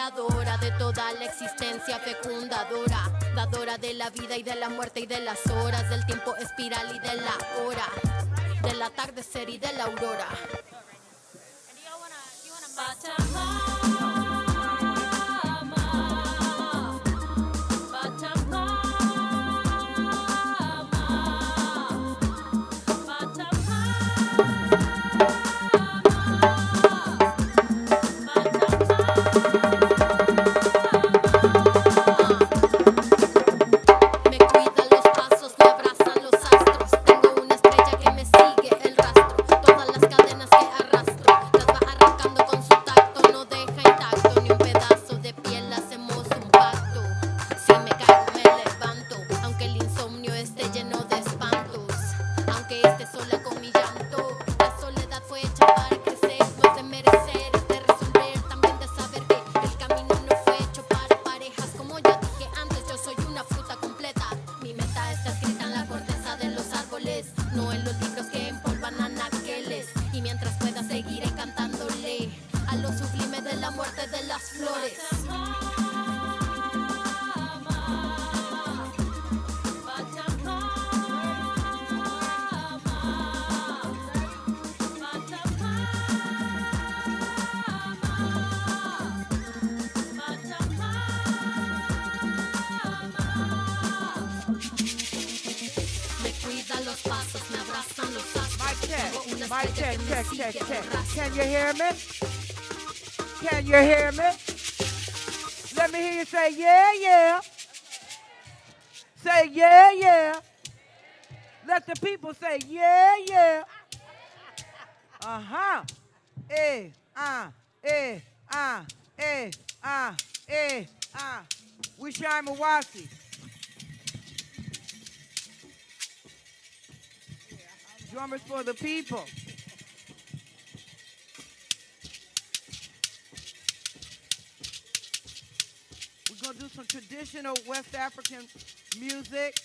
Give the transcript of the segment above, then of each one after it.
creadora de toda la existencia fecundadora, dadora de la vida y de la muerte y de las horas, del tiempo espiral y de la hora, del atardecer y de la aurora. Check. Can you hear me? Can you hear me? Let me hear you say, yeah, yeah. Say, yeah, yeah. Let the people say, yeah, yeah. Uh-huh. We Shai Mawasi. Drummers for the people. We're going to do some traditional West African music,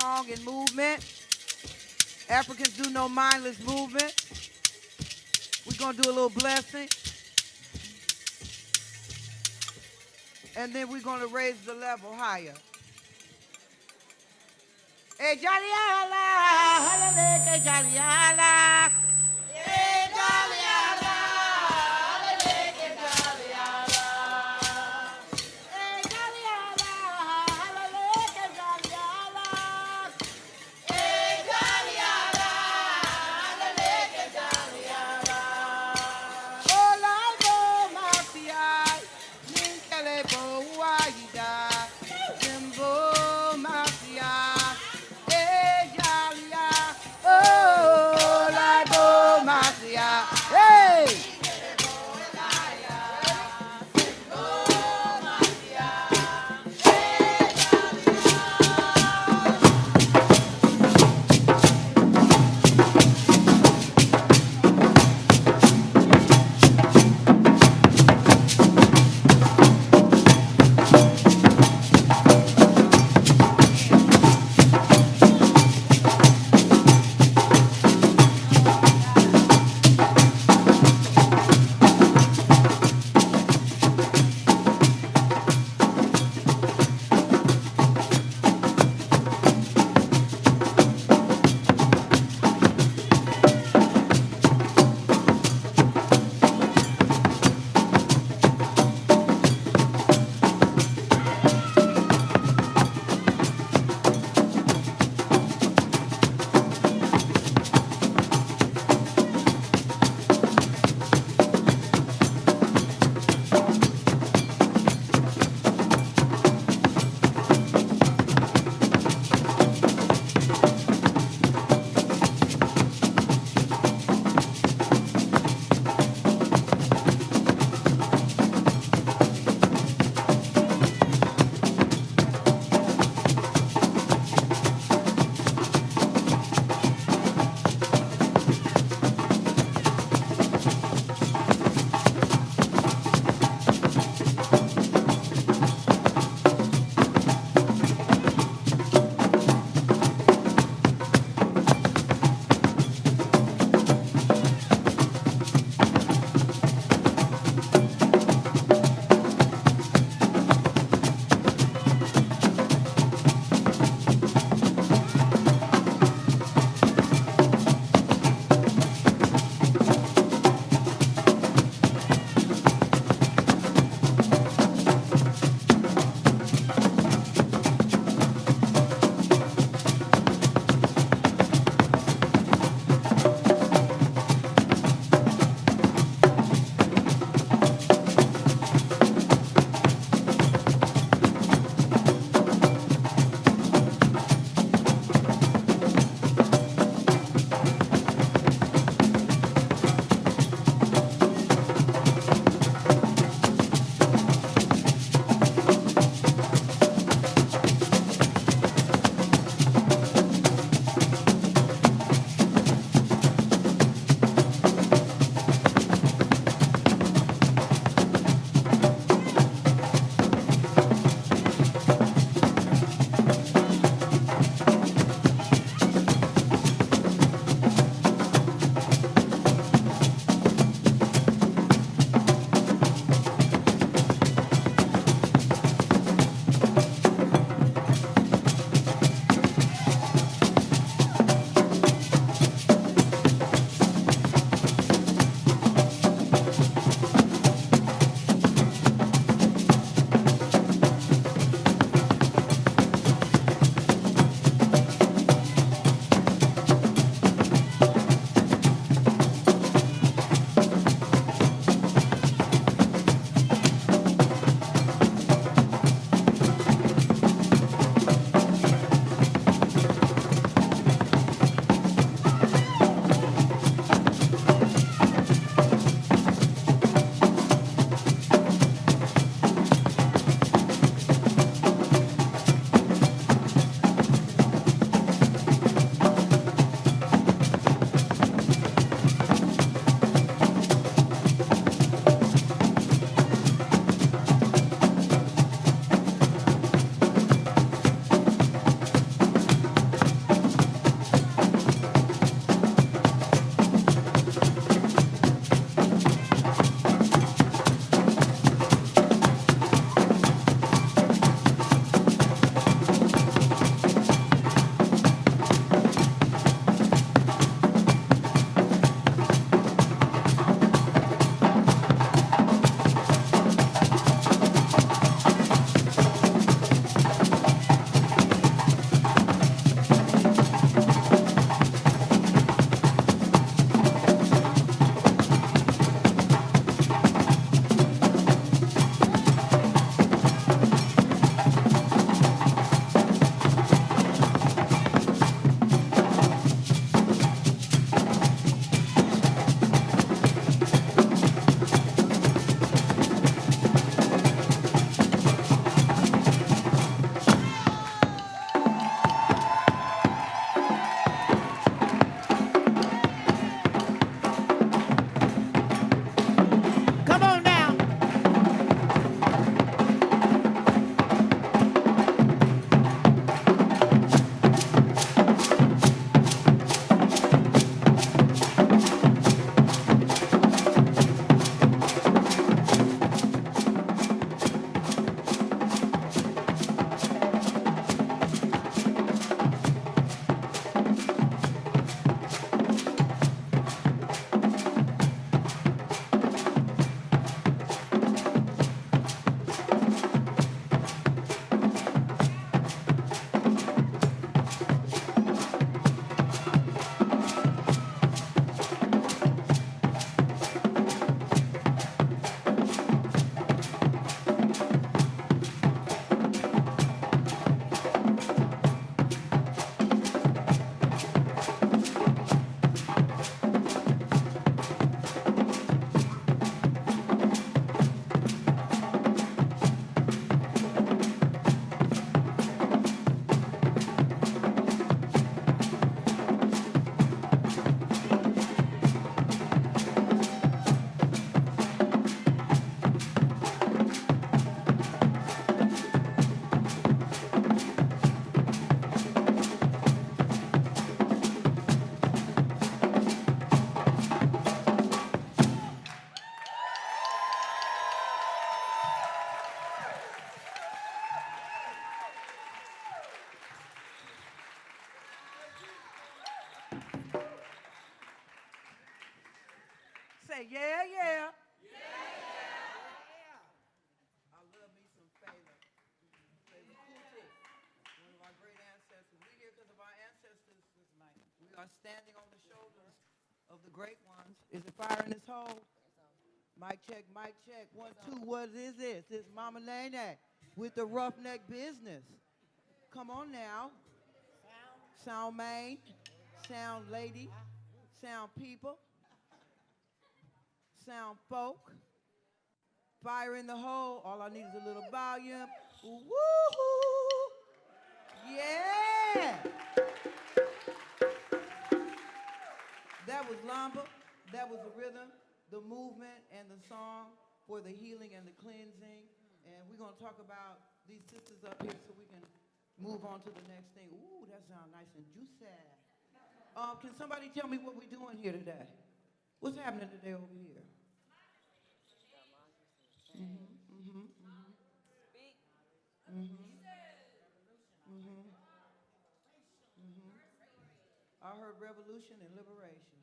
song, and movement. Africans do no mindless movement. We're going to do a little blessing. And then we're going to raise the level higher. Hey, Jaliala, halale, Jaliala. Hey, Jaliala, halale, Jaliala. Hey, Jaliala, halale, Jaliala. Hey, Jaliala, halale, Jaliala. Hola, go, mafia, ninkele bo waida, jimbo mafia. Oh, like say, yeah, yeah. I love me some Fela. Fela Kuti, one of our great ancestors. We're here because of our ancestors this night. We are standing on the shoulders of the great ones. Is it fire in this hole? Mic check, mic check. 1, 2, what is this? It's Mama Nene with the roughneck business. Come on now. Sound man, sound lady, sound people, sound folk. Fire in the hole. All I need is a little volume. Woo-hoo! Yeah! That was Lamba. That was the rhythm, the movement, and the song for the healing and the cleansing. And we're going to talk about these sisters up here so we can move on to the next thing. Ooh, that sounds nice and juicy. Can somebody tell me what we're doing here today? What's happening today over here? I heard revolution and liberation.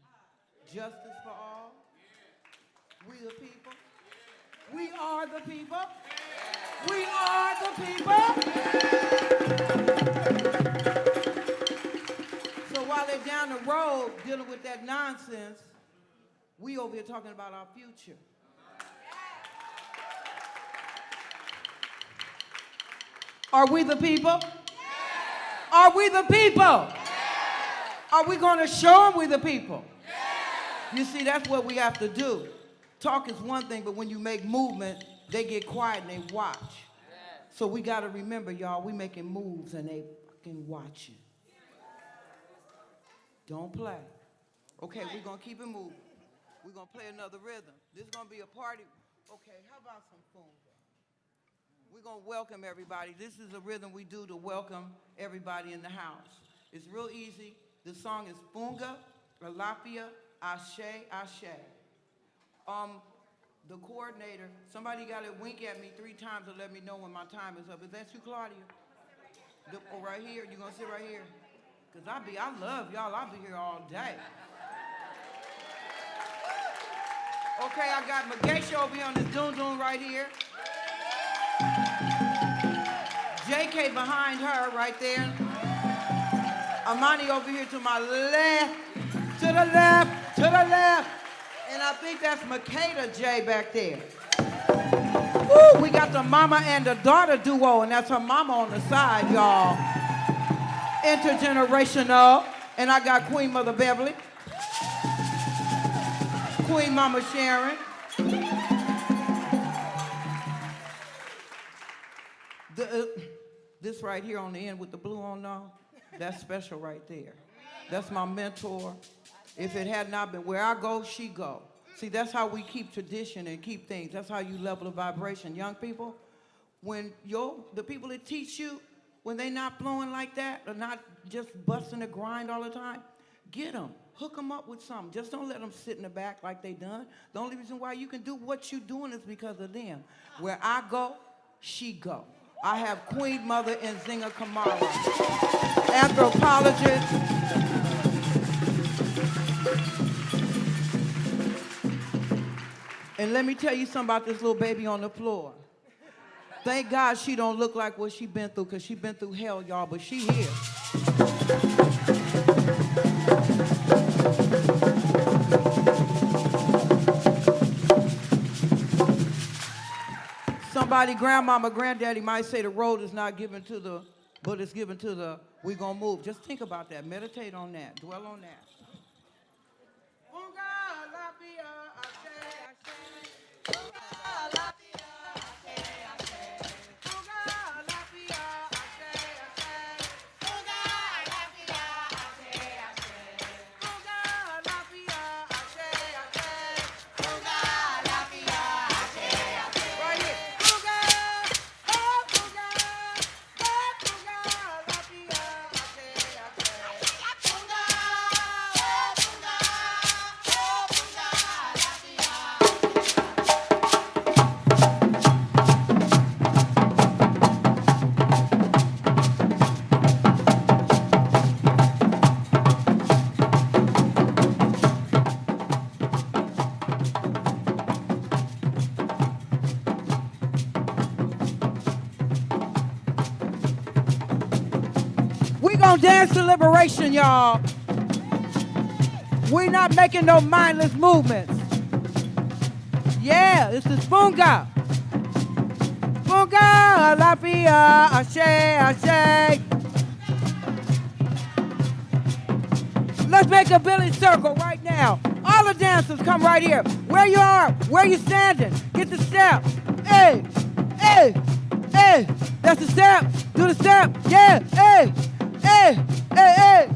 Justice for all. We the people. We are the people. We are the people. So while they're down the road dealing with that nonsense, we over here talking about our future. Are we the people? Are we the people? Are we going to show them we the people? You see, that's what we have to do. Talk is one thing, but when you make movement, they get quiet and they watch. So we got to remember, y'all, we making moves and they fucking watching. Don't play. Okay, we're going to keep it moving. We're going to play another rhythm. This is going to be a party. Okay, how about some funga? We're going to welcome everybody. This is a rhythm we do to welcome everybody in the house. It's real easy. The song is Funga, Alafia, Ashe, Ashe. The coordinator, somebody got to wink at me 3 times to let me know when my time is up. Is that you, Claudia? Right here? You going to sit right here? Because I love y'all. I'll be here all day. Okay, I got Mageisha over here on this doon right here. JK behind her right there. Amani over here to my left, to the left, to the left. And I think that's Makeda J back there. Woo, we got the mama and the daughter duo, and that's her mama on the side, y'all. Intergenerational. And I got Queen Mother Beverly, Queen Mama Sharon. This right here on the end with the blue on now, that's special right there. That's my mentor. If it had not been where I go, she go. See, that's how we keep tradition and keep things. That's how you level the vibration. Young people, when the people that teach you, when they not flowing like that or not just busting the grind all the time, get them. Hook them up with something. Just don't let them sit in the back like they done. The only reason why you can do what you doing is because of them. Where I go, she go. I have Queen Mother and Zinga Kamara, anthropologist. And let me tell you something about this little baby on the floor. Thank God she don't look like what she been through, because she been through hell, y'all, but she here. Somebody, grandmama, granddaddy might say the road is not given to the, but it's given to the, we gonna move. Just think about that, meditate on that, dwell on that. gonna dance to liberation, y'all. We not making no mindless movements. Yeah, this is Funga. Funga, Alafia, Ashe, Ashe. Let's make a village circle right now. All the dancers come right here. Where you are, where you standing. Get the step. Hey, hey, hey. That's the step. Do the step. Yeah, hey, hey, hey, hey.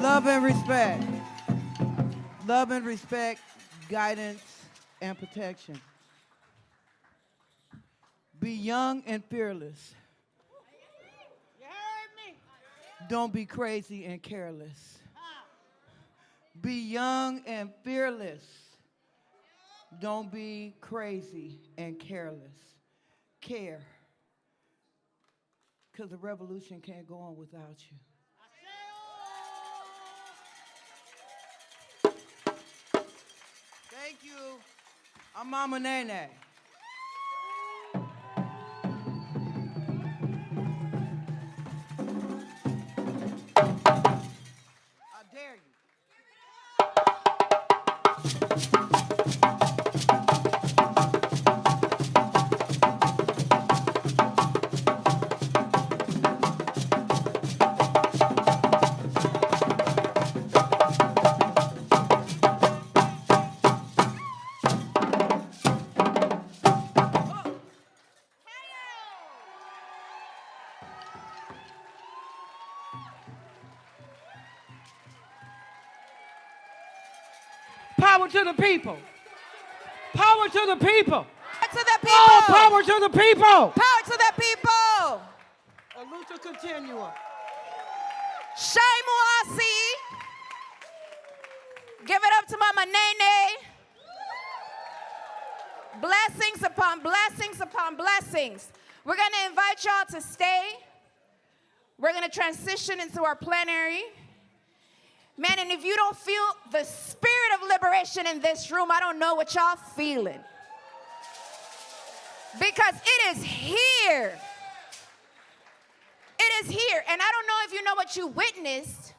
Love and respect. Love and respect, guidance and protection. Be young and fearless. You heard me? Don't be crazy and careless. Be young and fearless. Don't be crazy and careless. Care. Because the revolution can't go on without you. Thank you. I'm Mama Nene. I dare you. Power to the people. Power to the people. Power to the people. Oh, power to the people. Power to the people. A lucha continua. Shai Muasi. Give it up to Mama Nene. Blessings upon blessings upon blessings. We're going to invite y'all to stay. We're going to transition into our plenary. Man, and if you don't feel the spirit of liberation in this room, I don't know what y'all feeling. Because it is here. It is here. And I don't know if you know what you witnessed,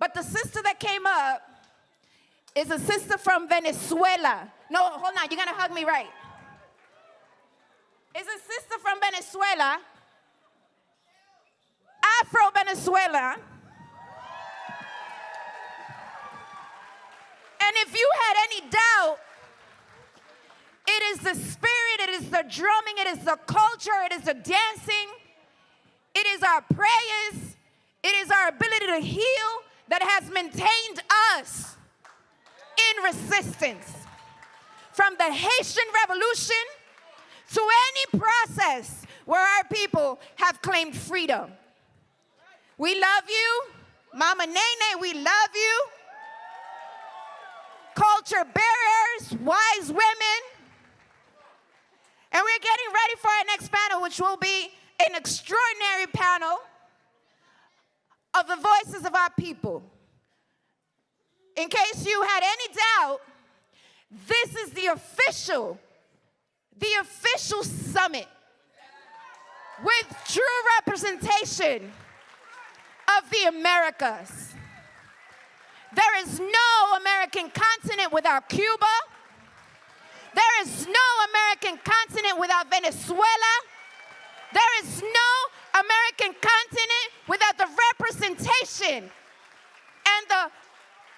but the sister that came up is a sister from Venezuela. No, hold on. You're going to hug me right. It's a sister from Venezuela. Afro-Venezuela. And if you had any doubt, it is the spirit, it is the drumming, it is the culture, it is the dancing, it is our prayers, it is our ability to heal that has maintained us in resistance. From the Haitian Revolution to any process where our people have claimed freedom. We love you. Mama Nene, we love you. Culture barriers, wise women. And we're getting ready for our next panel, which will be an extraordinary panel of the voices of our people. In case you had any doubt, this is the official summit with true representation of the Americas. There is no American continent without Cuba. There is no American continent without Venezuela. There is no American continent without the representation and the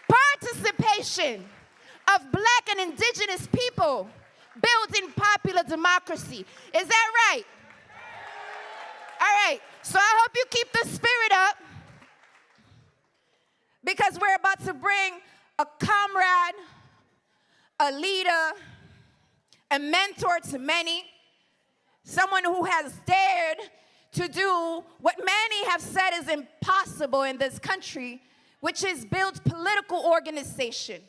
participation of Black and Indigenous people building popular democracy. Is that right? All right, so I hope you keep the spirit up, because we're about to bring a comrade, a leader, a mentor to many, someone who has dared to do what many have said is impossible in this country, which is build political organization.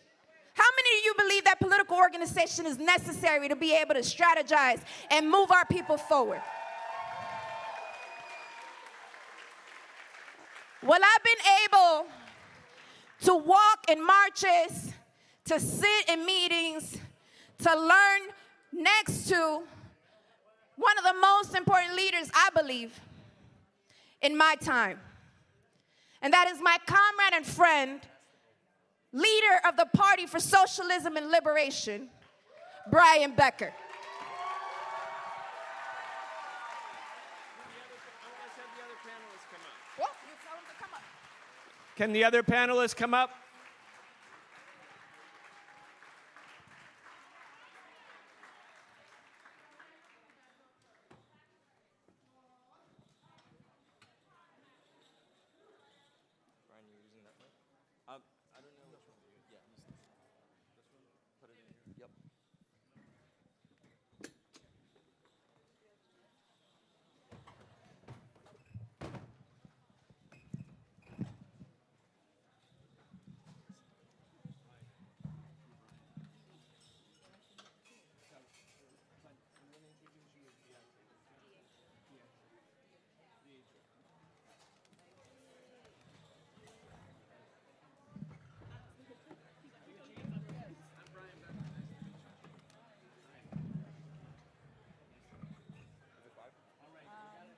How many of you believe that political organization is necessary to be able to strategize and move our people forward? Well, I've been able to walk in marches, to sit in meetings, to learn next to one of the most important leaders, I believe, in my time. And that is my comrade and friend, leader of the Party for Socialism and Liberation, Brian Becker. Can the other panelists come up? I don't know which one. Yeah, use this one. Put it in here. Yep.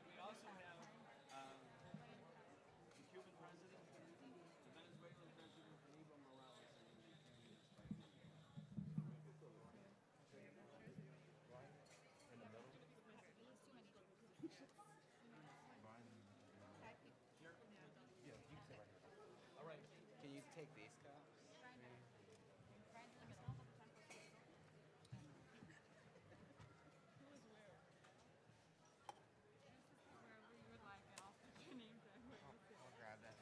We also have the Cuban president, the Venezuelan president, and Evo Morales. All right. Can you take these cups? I'll grab that.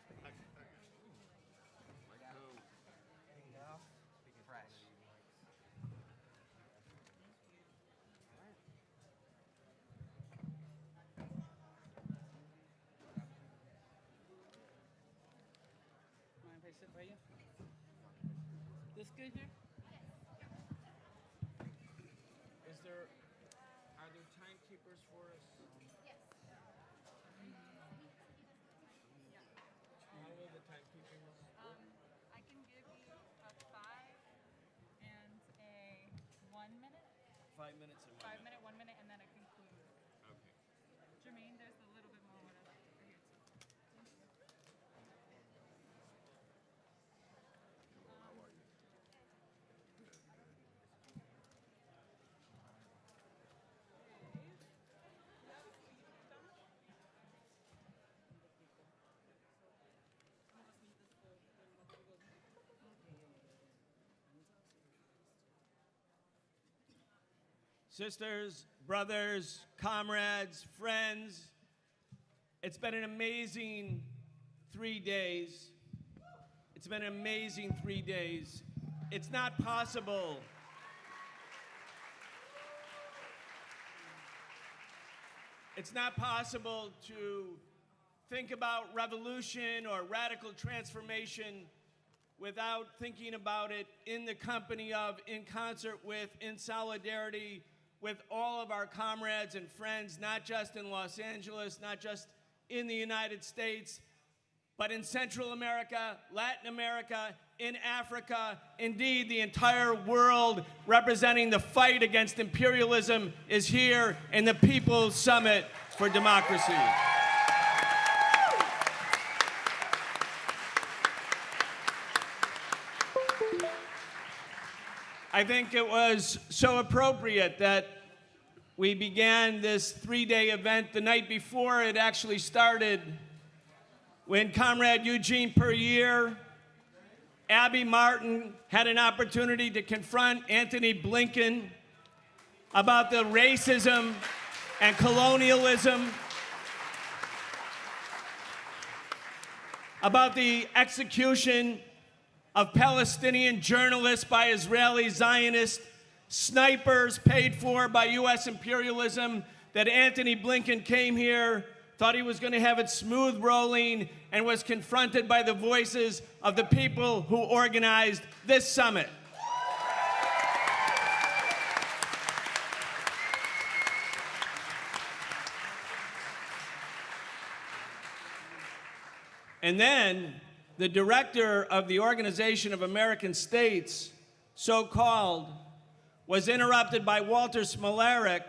Fresh. Mind if I sit by you? This good here? Are there timekeepers for us? How will the timekeeping work? I can give you a 5 and a 1 minute. 5 minutes and 5 minute, 1 minute, and then a conclude. Okay. Jermaine, there's a little bit more what I like for you too. Sisters, brothers, comrades, friends, it's been an amazing 3 days. It's been an amazing 3 days. It's not possible. It's not possible to think about revolution or radical transformation without thinking about it in the company of, in concert with, in solidarity with all of our comrades and friends, not just in Los Angeles, not just in the United States, but in Central America, Latin America, in Africa, indeed the entire world, representing the fight against imperialism, is here in the People's Summit for Democracy. I think it was so appropriate that we began this 3-day event the night before it actually started, when Comrade Eugene Puryear, Abby Martin had an opportunity to confront Antony Blinken about the racism and colonialism, about the execution of Palestinian journalists by Israeli Zionist snipers paid for by U.S. imperialism, that Antony Blinken came here, thought he was going to have it smooth rolling, and was confronted by the voices of the people who organized this summit. And then the director of the Organization of American States, so-called, was interrupted by Walter Smolarek,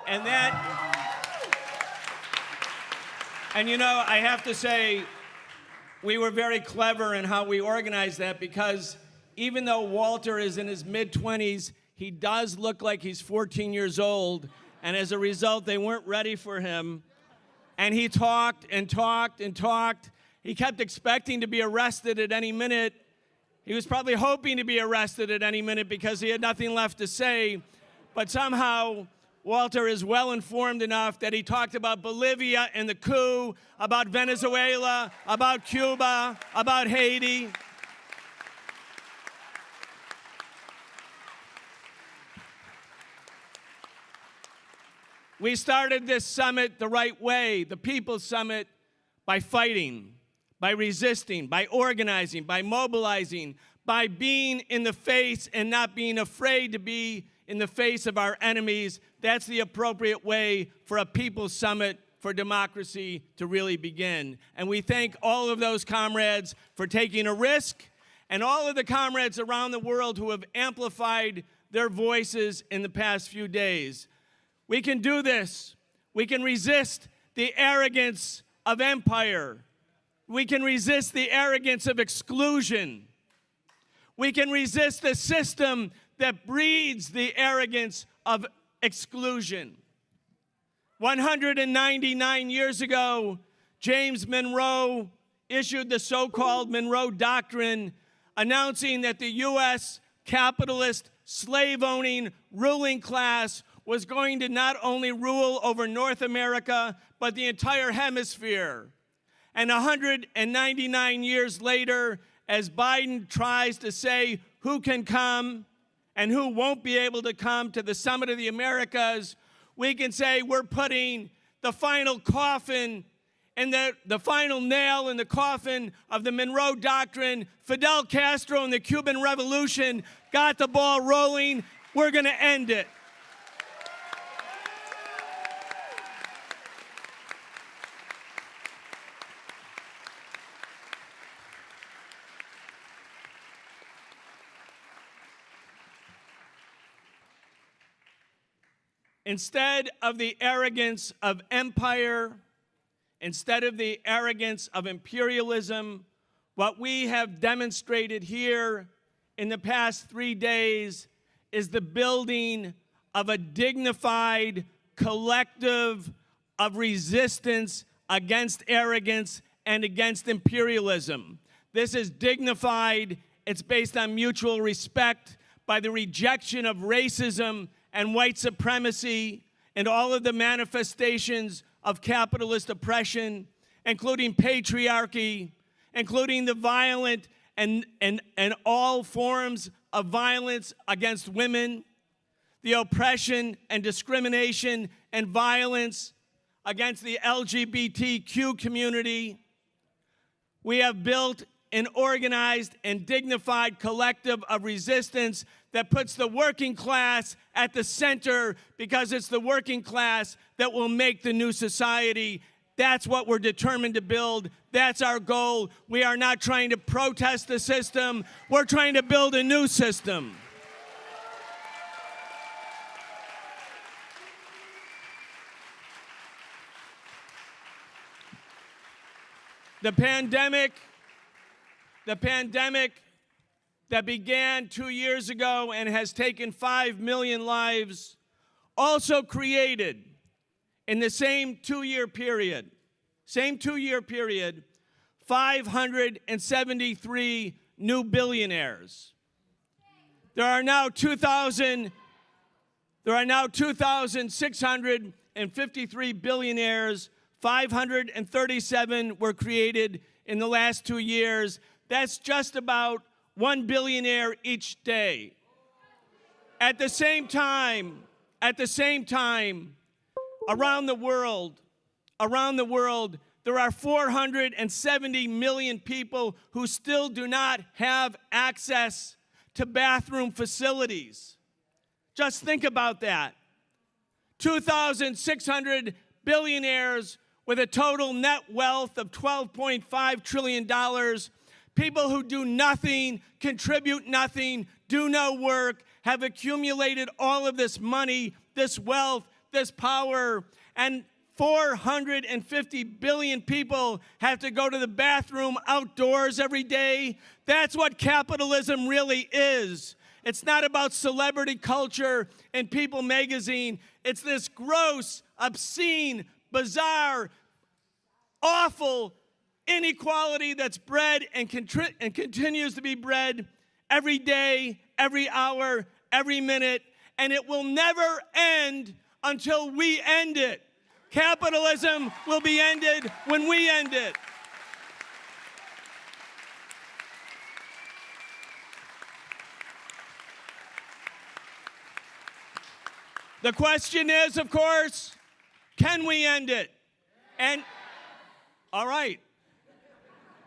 and you know, I have to say, we were very clever in how we organized that, because even though Walter is in his mid-20s, he does look like he's 14 years old, and as a result, they weren't ready for him. And he talked and talked and talked. He kept expecting to be arrested at any minute. He was probably hoping to be arrested at any minute because he had nothing left to say. But somehow, Walter is well informed enough that he talked about Bolivia and the coup, about Venezuela, about Cuba, about Haiti. We started this summit the right way, the People's Summit, by fighting, by resisting, by organizing, by mobilizing, by being in the face and not being afraid to be in the face of our enemies. That's the appropriate way for a People's Summit for democracy to really begin. And we thank all of those comrades for taking a risk, and all of the comrades around the world who have amplified their voices in the past few days. We can do this. We can resist the arrogance of empire. We can resist the arrogance of exclusion. We can resist the system that breeds the arrogance of exclusion. 199 years ago, James Monroe issued the so-called Monroe Doctrine, announcing that the U.S. capitalist, slave-owning ruling class was going to not only rule over North America, but the entire hemisphere. And 199 years later, as Biden tries to say who can come and who won't be able to come to the Summit of the Americas, we can say we're putting the final coffin and the final nail in the coffin of the Monroe Doctrine. Fidel Castro and the Cuban Revolution got the ball rolling. We're going to end it. Instead of the arrogance of empire, instead of the arrogance of imperialism, what we have demonstrated here in the past 3 days is the building of a dignified collective of resistance against arrogance and against imperialism. This is dignified. It's based on mutual respect, by the rejection of racism and white supremacy and all of the manifestations of capitalist oppression, including patriarchy, including the violent and all forms of violence against women, the oppression and discrimination and violence against the LGBTQ community. We have built an organized and dignified collective of resistance that puts the working class at the center, because it's the working class that will make the new society. That's what we're determined to build. That's our goal. We are not trying to protest the system. We're trying to build a new system. The pandemic that began 2 years ago and has taken 5 million lives also created, in the same two-year period, 573 new billionaires. There are now 2,653 billionaires. 537 were created in the last 2 years. That's just about 1 billionaire each day. At the same time, around the world, there are 470 million people who still do not have access to bathroom facilities. Just think about that. 2,600 billionaires with a total net wealth of $12.5 trillion. People who do nothing, contribute nothing, do no work, have accumulated all of this money, this wealth, this power, and 450 billion people have to go to the bathroom outdoors every day. That's what capitalism really is. It's not about celebrity culture and People magazine. It's this gross, obscene, bizarre, awful inequality that's bred and continues to be bred every day, every hour, every minute, and it will never end until we end it. Capitalism will be ended when we end it. The question is, of course, can we end it? And, all right,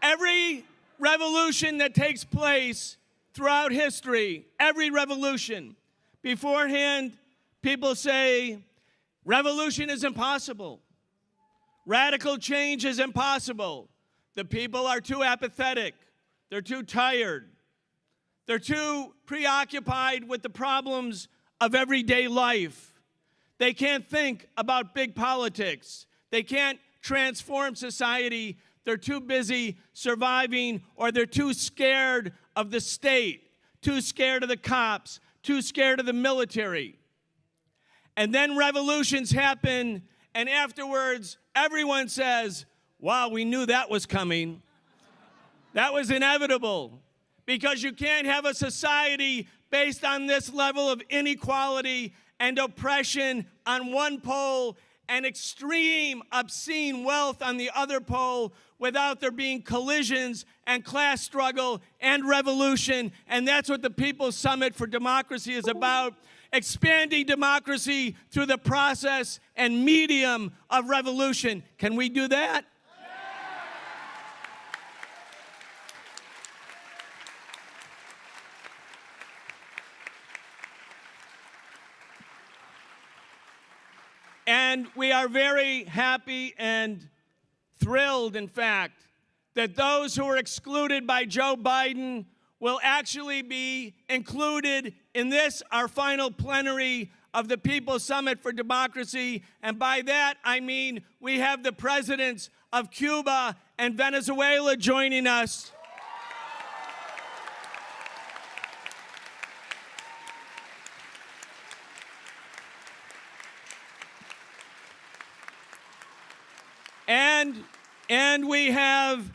every revolution that takes place throughout history, every revolution, beforehand, people say, revolution is impossible. Radical change is impossible. The people are too apathetic. They're too tired. They're too preoccupied with the problems of everyday life. They can't think about big politics. They can't transform society. They're too busy surviving, or they're too scared of the state, too scared of the cops, too scared of the military. And then revolutions happen, and afterwards, everyone says, wow, we knew that was coming. That was inevitable, because you can't have a society based on this level of inequality and oppression on one pole and extreme, obscene wealth on the other pole without there being collisions and class struggle and revolution. And that's what the People's Summit for Democracy is about, expanding democracy through the process and medium of revolution. Can we do that? And we are very happy and thrilled, in fact, that those who are excluded by Joe Biden will actually be included in this, our final plenary of the People's Summit for Democracy. And by that, I mean we have the presidents of Cuba and Venezuela joining us. And we have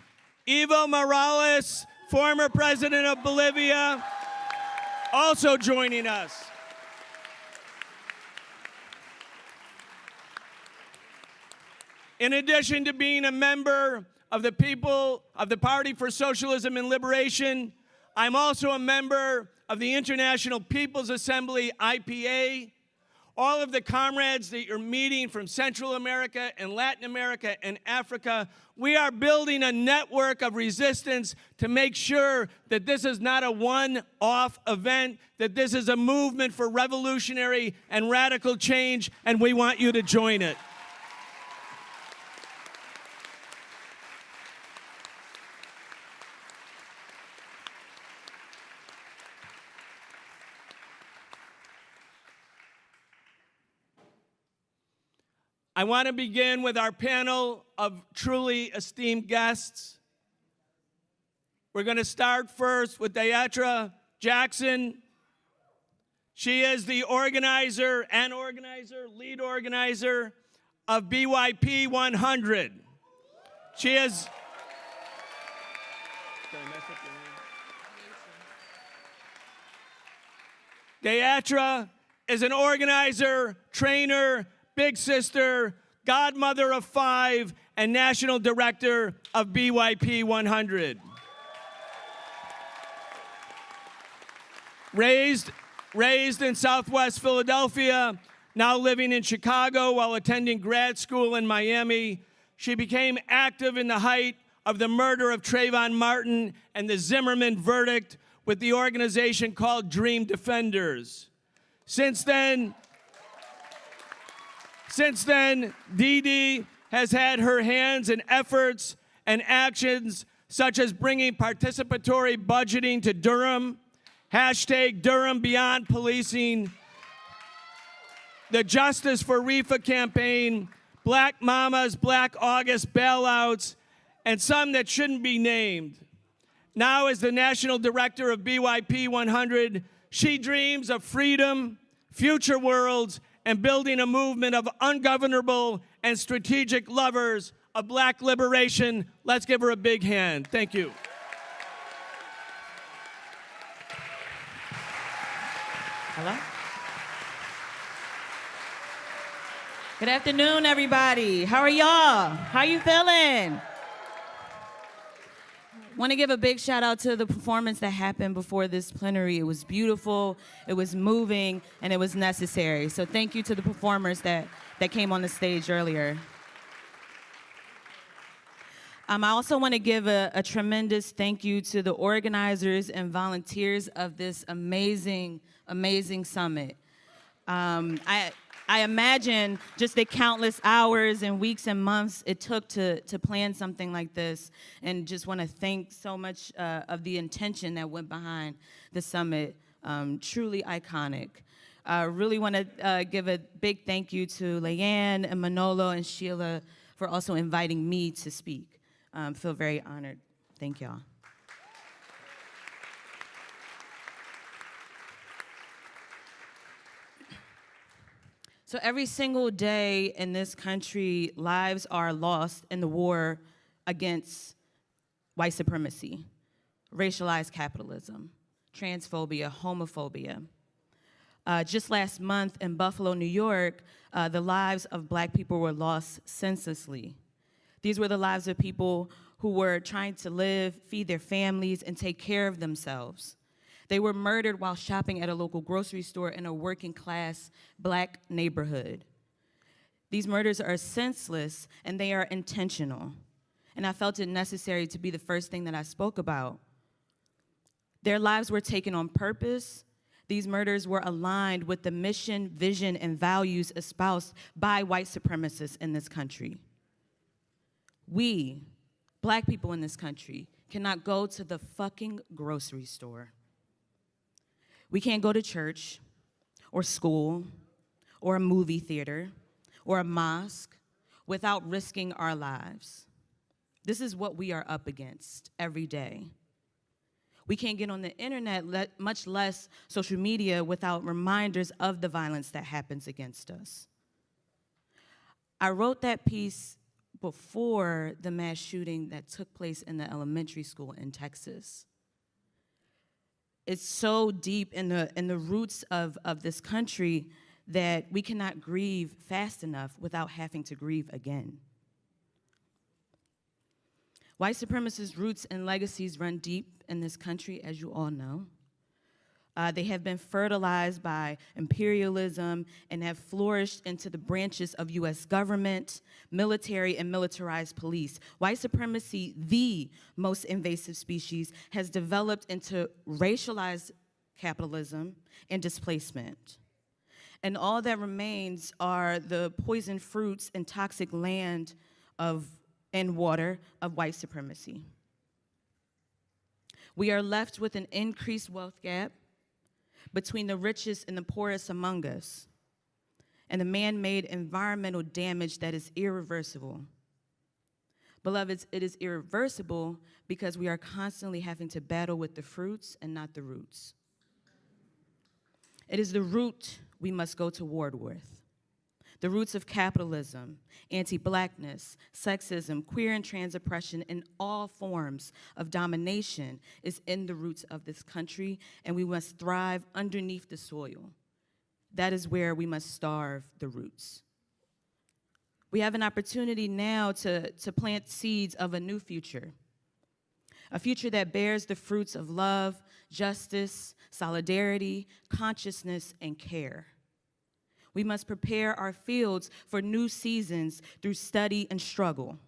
Evo Morales, former president of Bolivia, also joining us. In addition to being a member of the Party for Socialism and Liberation, I'm also a member of the International People's Assembly, IPA. All of the comrades that you're meeting from Central America and Latin America and Africa, we are building a network of resistance to make sure that this is not a one-off event, that this is a movement for revolutionary and radical change, and we want you to join it. I want to begin with our panel of truly esteemed guests. We're going to start first with Deatra Jackson. She is the lead organizer of BYP 100. She is... Deatra is an organizer, trainer, big sister, godmother of 5, and national director of BYP 100. Raised in Southwest Philadelphia, now living in Chicago while attending grad school in Miami, she became active in the height of the murder of Trayvon Martin and the Zimmerman verdict with the organization called Dream Defenders. Since then, Dee Dee has had her hands in efforts and actions such as bringing participatory budgeting to Durham, #Durham Beyond Policing, the Justice for REFA campaign, Black Mamas, Black August bailouts, and some that shouldn't be named. Now as the national director of BYP 100, she dreams of freedom, future worlds, and building a movement of ungovernable and strategic lovers of Black liberation. Let's give her a big hand. Thank you. Hello? Good afternoon, everybody. How are y'all? How you feeling? Want to give a big shout out to the performance that happened before this plenary. It was beautiful, it was moving, and it was necessary. So thank you to the performers that came on the stage earlier. I also want to give a tremendous thank you to the organizers and volunteers of this amazing, amazing summit. I imagine just the countless hours and weeks and months it took to plan something like this, and just want to thank so much of the intention that went behind the summit. Truly iconic. I really want to give a big thank you to Leanne and Manolo and Sheila for also inviting me to speak. Feel very honored. Thank y'all. So every single day in this country, lives are lost in the war against white supremacy, racialized capitalism, transphobia, homophobia. Just last month in Buffalo, New York, the lives of Black people were lost senselessly. These were the lives of people who were trying to live, feed their families, and take care of themselves. They were murdered while shopping at a local grocery store in a working class Black neighborhood. These murders are senseless and they are intentional. And I felt it necessary to be the first thing that I spoke about. Their lives were taken on purpose. These murders were aligned with the mission, vision, and values espoused by white supremacists in this country. We, Black people in this country, cannot go to the fucking grocery store. We can't go to church, or school, or a movie theater, or a mosque without risking our lives. This is what we are up against every day. We can't get on the internet, much less social media, without reminders of the violence that happens against us. I wrote that piece before the mass shooting that took place in the elementary school in Texas. It's so deep in the roots of this country that we cannot grieve fast enough without having to grieve again. White supremacist roots and legacies run deep in this country, as you all know. They have been fertilized by imperialism and have flourished into the branches of US government, military, and militarized police. White supremacy, the most invasive species, has developed into racialized capitalism and displacement. And all that remains are the poisoned fruits and toxic land and water of white supremacy. We are left with an increased wealth gap between the richest and the poorest among us, and the man-made environmental damage that is irreversible. Beloveds, it is irreversible because we are constantly having to battle with the fruits and not the roots. It is the root we must go to war with. The roots of capitalism, anti-Blackness, sexism, queer and trans oppression, and all forms of domination is in the roots of this country, and we must thrive underneath the soil. That is where we must starve the roots. We have an opportunity now to plant seeds of a new future, a future that bears the fruits of love, justice, solidarity, consciousness, and care. We must prepare our fields for new seasons through study and struggle,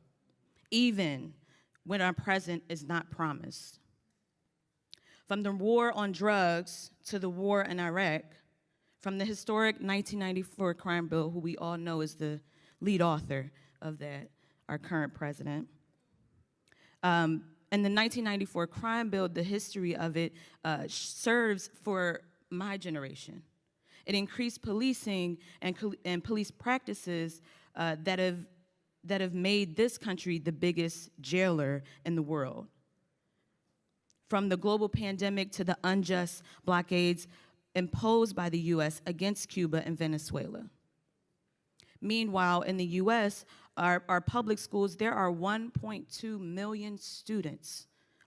even when our present is not promised. From the war on drugs to the war in Iraq, from the historic 1994 crime bill, who we all know is the lead author of that, our current president. And the 1994 crime bill, the history of it serves for my generation. It increased policing and police practices that have made this country the biggest jailer in the world. From the global pandemic to the unjust blockades imposed by the US against Cuba and Venezuela. Meanwhile, in the US, our public schools, there are 1.2 million students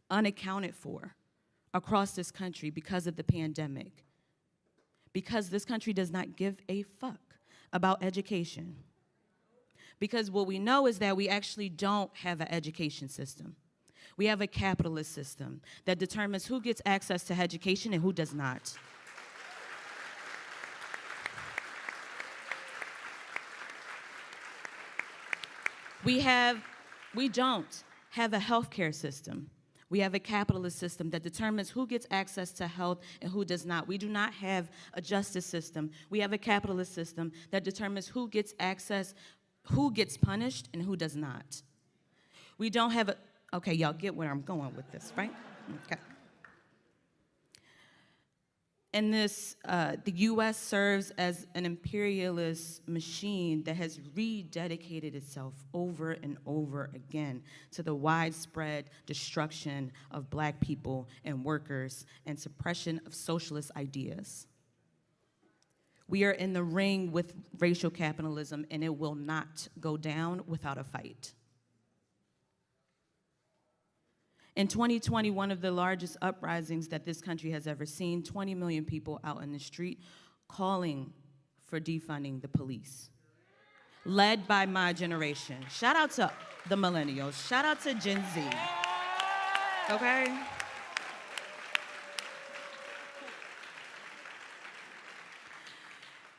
unaccounted for across this country because of the pandemic. Because this country does not give a fuck about education. Because what we know is that we actually don't have an education system. We have a capitalist system that determines who gets access to education and who does not. We don't have a healthcare system. We have a capitalist system that determines who gets access to health and who does not. We do not have a justice system. We have a capitalist system that determines who gets access, who gets punished, and who does not. We don't have a, okay, y'all get where I'm going with this, right? Okay. And this, the US serves as an imperialist machine that has rededicated itself over and over again to the widespread destruction of Black people and workers and suppression of socialist ideas. We are in the ring with racial capitalism, and it will not go down without a fight. In 2020, one of the largest uprisings that this country has ever seen, 20 million people out in the street calling for defunding the police, led by my generation. Shout out to the millennials. Shout out to Gen Z. Okay?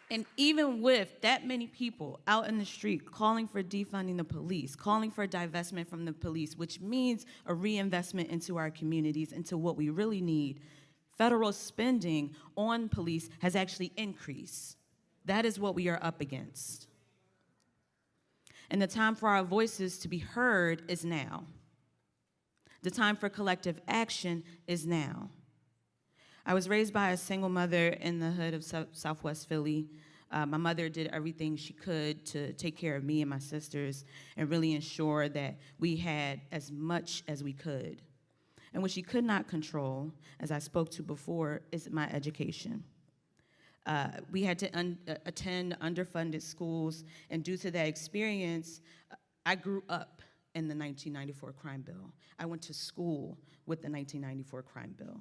And even with that many people out in the street calling for defunding the police, calling for divestment from the police, which means a reinvestment into our communities, into what we really need, federal spending on police has actually increased. That is what we are up against. And the time for our voices to be heard is now. The time for collective action is now. I was raised by a single mother in the hood of Southwest Philly. My mother did everything she could to take care of me and my sisters and really ensure that we had as much as we could. And what she could not control, as I spoke to before, is my education. We had to attend underfunded schools, and due to that experience, I grew up in the 1994 crime bill. I went to school with the 1994 crime bill.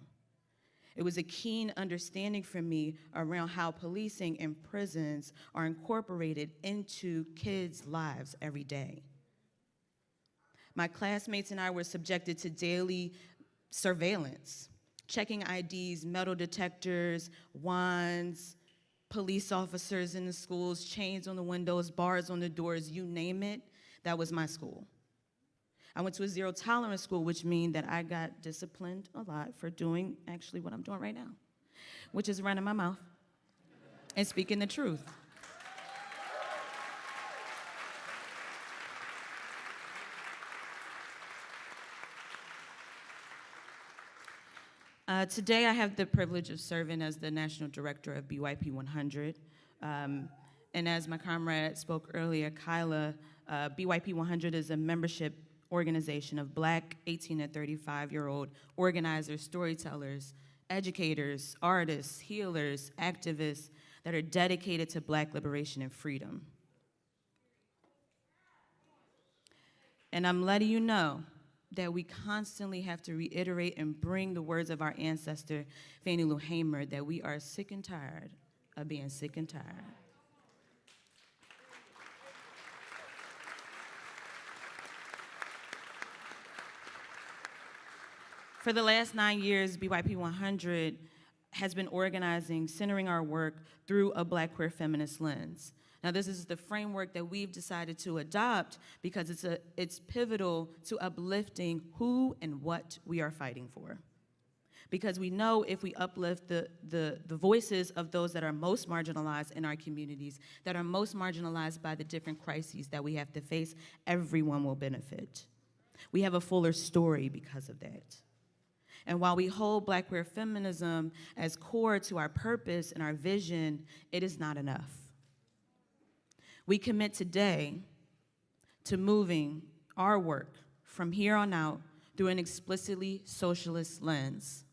It was a keen understanding for me around how policing and prisons are incorporated into kids' lives every day. My classmates and I were subjected to daily surveillance, checking IDs, metal detectors, wands, police officers in the schools, chains on the windows, bars on the doors, you name it. That was my school. I went to a zero-tolerance school, which means that I got disciplined a lot for doing actually what I'm doing right now, which is running my mouth and speaking the truth. Today, I have the privilege of serving as the National Director of BYP 100. And as my comrade spoke earlier, Kyla, BYP 100 is a membership organization of Black 18 to 35-year-old organizers, storytellers, educators, artists, healers, activists that are dedicated to Black liberation and freedom. And I'm letting you know that we constantly have to reiterate and bring the words of our ancestor, Fannie Lou Hamer, that we are sick and tired of being sick and tired. For the last 9 years, BYP 100 has been organizing, centering our work through a Black queer feminist lens. Now, this is the framework that we've decided to adopt because it's pivotal to uplifting who and what we are fighting for. Because we know if we uplift the voices of those that are most marginalized in our communities, that are most marginalized by the different crises that we have to face, everyone will benefit. We have a fuller story because of that. And while we hold Black queer feminism as core to our purpose and our vision, it is not enough. We commit today to moving our work from here on out through an explicitly socialist lens.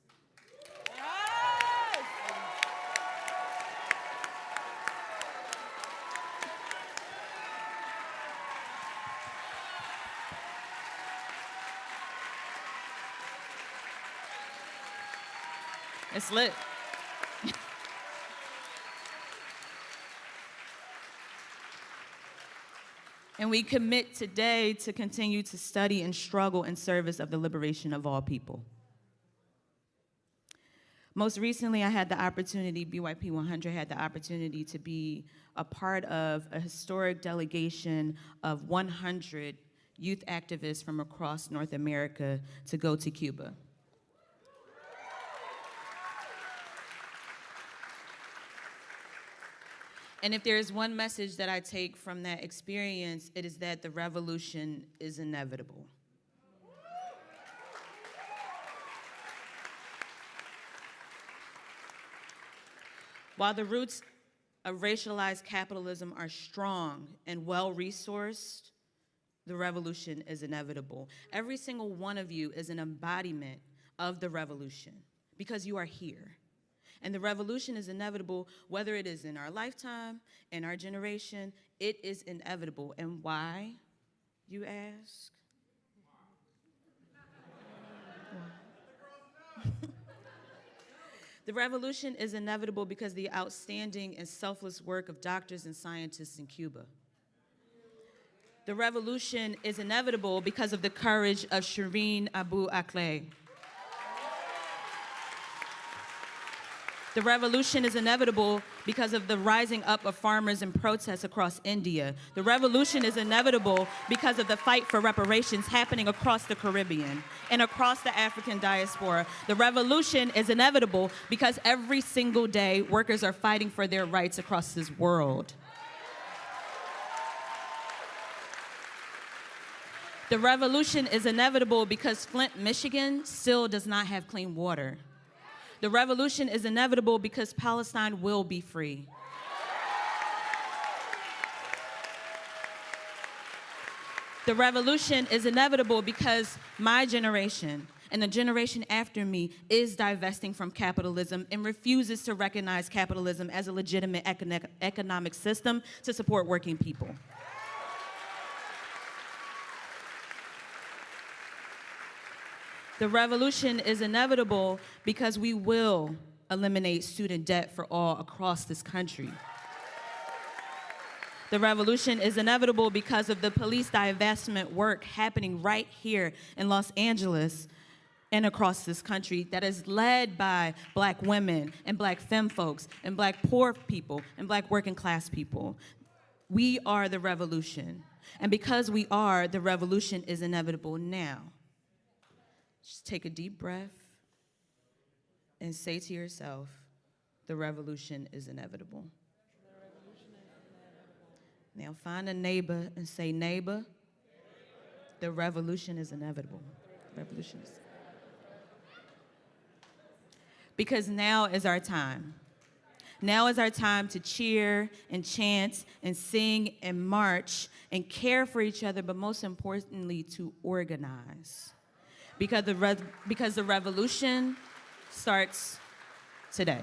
It's lit. And we commit today to continue to study and struggle in service of the liberation of all people. Most recently, I had the opportunity, BYP 100 had the opportunity to be a part of a historic delegation of 100 youth activists from across North America to go to Cuba. And if there is one message that I take from that experience, it is that the revolution is inevitable. While the roots of racialized capitalism are strong and well-resourced, the revolution is inevitable. Every single one of you is an embodiment of the revolution because you are here. And the revolution is inevitable, whether it is in our lifetime, in our generation, it is inevitable. And why, you ask? The revolution is inevitable because the outstanding and selfless work of doctors and scientists in Cuba. The revolution is inevitable because of the courage of Shireen Abu Akleh. The revolution is inevitable because of the rising up of farmers and protests across India. The revolution is inevitable because of the fight for reparations happening across the Caribbean and across the African diaspora. The revolution is inevitable because every single day workers are fighting for their rights across this world. The revolution is inevitable because Flint, Michigan still does not have clean water. The revolution is inevitable because Palestine will be free. The revolution is inevitable because my generation and the generation after me is divesting from capitalism and refuses to recognize capitalism as a legitimate economic system to support working people. The revolution is inevitable because we will eliminate student debt for all across this country. The revolution is inevitable because of the police divestment work happening right here in Los Angeles and across this country that is led by Black women and Black femme folks and Black poor people and Black working class people. We are the revolution. And because we are, the revolution is inevitable now. Just take a deep breath and say to yourself, the revolution is inevitable. Now find a neighbor and say, neighbor, the revolution is inevitable. Revolution is because now is our time. Now is our time to cheer and chant and sing and march and care for each other, but most importantly, to organize. Because the revolution starts today.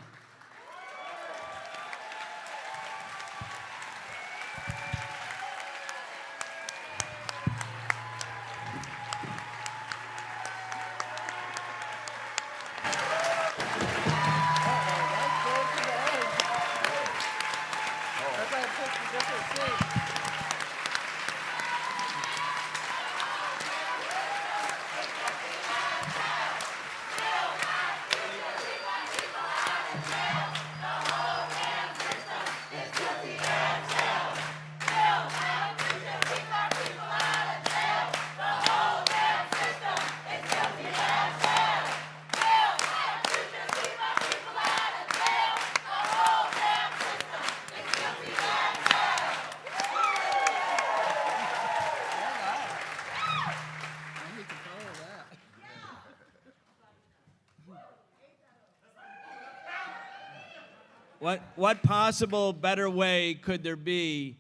What possible better way could there be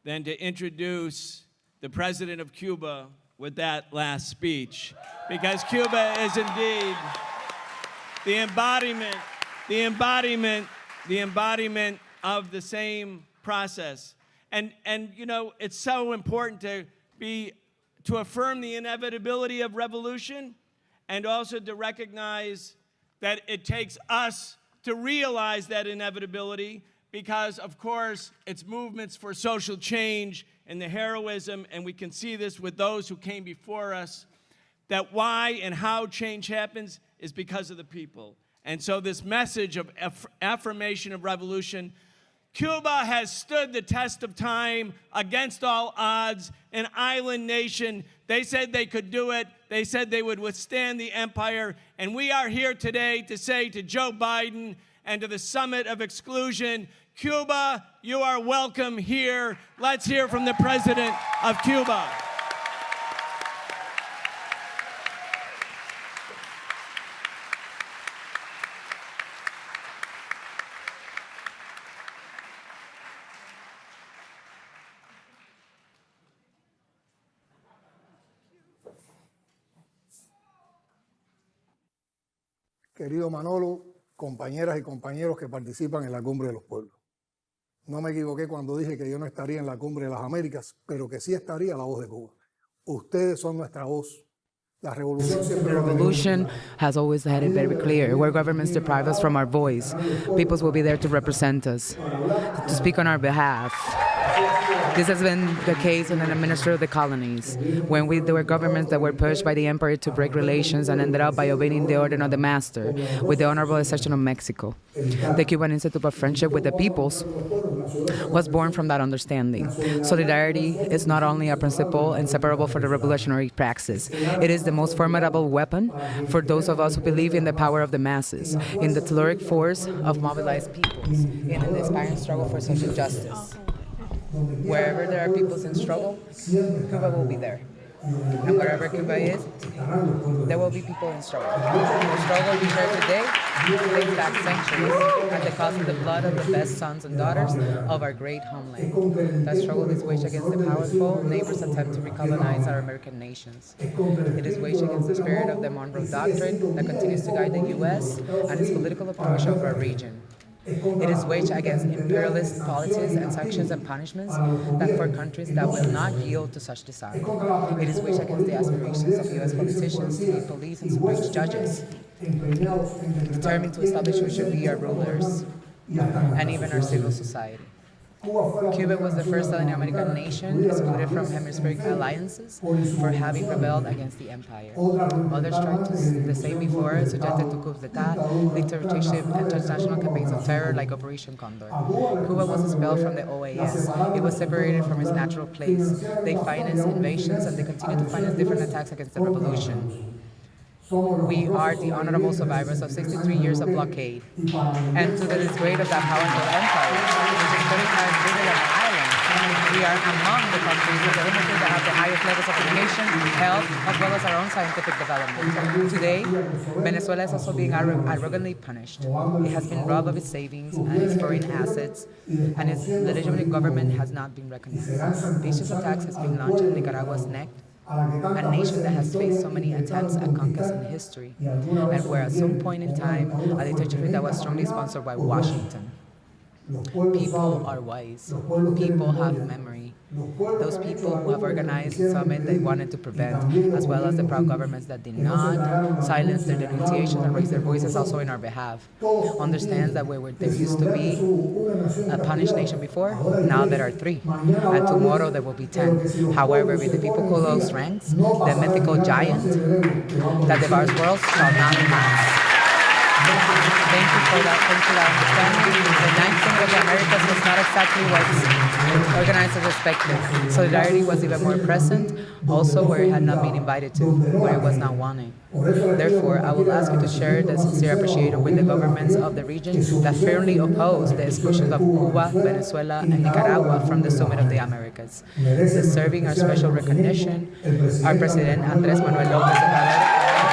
than to introduce the president of Cuba with that last speech? Because Cuba is indeed the embodiment of the same process. And you know, it's so important to affirm the inevitability of revolution and also to recognize that it takes us to realize that inevitability, because, of course, it's movements for social change and the heroism, and we can see this with those who came before us, that why and how change happens is because of the people. And so this message of affirmation of revolution, Cuba has stood the test of time against all odds, an island nation. They said they could do it. They said they would withstand the empire. And we are here today to say to Joe Biden and to the Summit of Exclusion, Cuba, you are welcome here. Let's hear from the President of Cuba. Querido Manolo, compañeras y compañeros que participan en la Cumbre de los Pueblos. No me equivoqué cuando dije que yo no estaría en la Cumbre de las Américas, pero que sí estaría la voz de Cuba. Ustedes son nuestra voz. La revolution has always had it very clear. Where governments deprive us from our voice, peoples will be there to represent us, to speak on our behalf. This has been the case in the Ministry of the Colonies, when there were governments that were pushed by the emperor to break relations and ended up by obeying the order of the master, with the honorable exception of Mexico. The Cuban Institute of Friendship with the Peoples was born from that understanding. Solidarity is not only a principle inseparable for the revolutionary praxis, it is the most formidable weapon for those of us who believe in the power of the masses, in the telluric force of mobilized peoples, and in the inspiring struggle for social justice. Wherever there are peoples in struggle, Cuba will be there. And wherever Cuba is, there will be people in struggle. The struggle we share today dates back centuries at the cost of the blood of the best sons and daughters of our great homeland. That struggle is waged against the powerful neighbors' attempt to recolonize our American nations. It is waged against the spirit of the Monroe Doctrine that continues to guide the U.S. and its political approach over our region. It is waged against imperialist policies and sanctions and punishments that for countries that will not yield to such desire. It is waged against the aspirations of U.S. politicians to be police and supreme judges, determined to establish who should be our rulers, and even our civil society. Cuba was the first Latin American nation excluded from hemispheric alliances for having rebelled against the empire. Others tried to the same before, subjected to coups d'etat, dictatorship, and transnational campaigns of terror like Operation Condor. Cuba was expelled from the OAS. It was separated from its natural place. They financed invasions, and they continue to finance different attacks against the revolution. We are the honorable survivors of 63 years of blockade, and to the disgrace of that powerful empire, which is 35 bigger than an island, we are among the countries with the industries that have the highest levels of education, health, as well as our own scientific development. Today, Venezuela is also being arrogantly punished. It has been robbed of its savings and its foreign assets, and its legitimate government has not been recognized. Vicious attacks has been launched in Nicaragua's neck, a nation that has faced so many attempts at conquest in history, and where at some point in time, a dictatorship that was strongly sponsored by Washington. People are wise. People have memory. Those people who have organized a summit they wanted to prevent, as well as the proud governments that did not silence their denunciations and raise their voices also in our behalf, understands that where there used to be a punished nation before, now there are 3, and tomorrow there will be 10. However, with the people close ranks, the mythical giant that devours worlds shall not pass. Thank you for that understanding. The 9th Summit of the Americas was not exactly what's organizers expected. Solidarity was even more present, also where it had not been invited to, where it was not wanted. Therefore, I will ask you to share the sincere appreciation with the governments of the region that firmly oppose the exclusion of Cuba, Venezuela, and Nicaragua from the Summit of the Americas. Deserving our special recognition, our President Andrés Manuel López Obrador,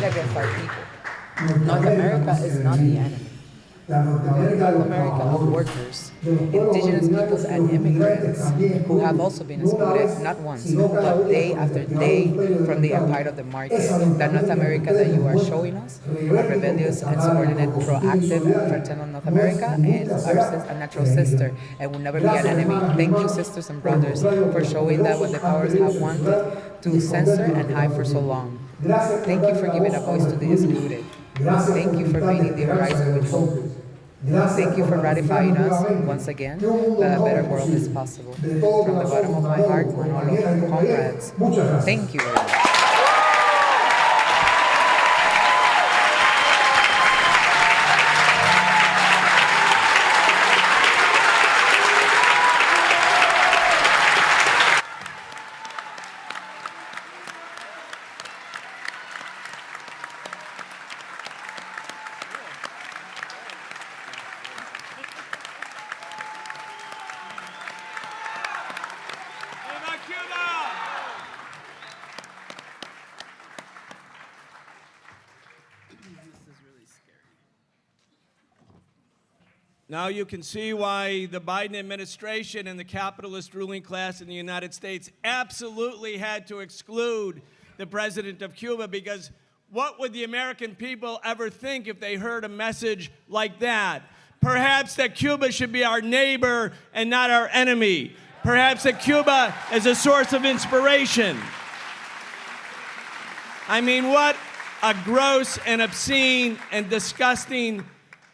against our people. North America is not the enemy. North America of workers, indigenous peoples and immigrants who have also been excluded, not once, but day after day from the empire of the market. That North America that you are showing us, a rebellious and subordinate, proactive, fraternal North America, is a natural sister and will never be an enemy. Thank you, sisters and brothers, for showing that what the powers have wanted to censor and hide for so long. Thank you for giving a voice to the excluded. Thank you for painting the horizon with hope. Thank you for ratifying us, once again, that a better world is possible. From the bottom of my heart, Manolo, comrades, thank you very much. Now you can see why the Biden administration and the capitalist ruling class in the United States absolutely had to exclude the president of Cuba, because what would the American people ever think if they heard a message like that? Perhaps that Cuba should be our neighbor and not our enemy. Perhaps that Cuba is a source of inspiration. I mean, what a gross and obscene and disgusting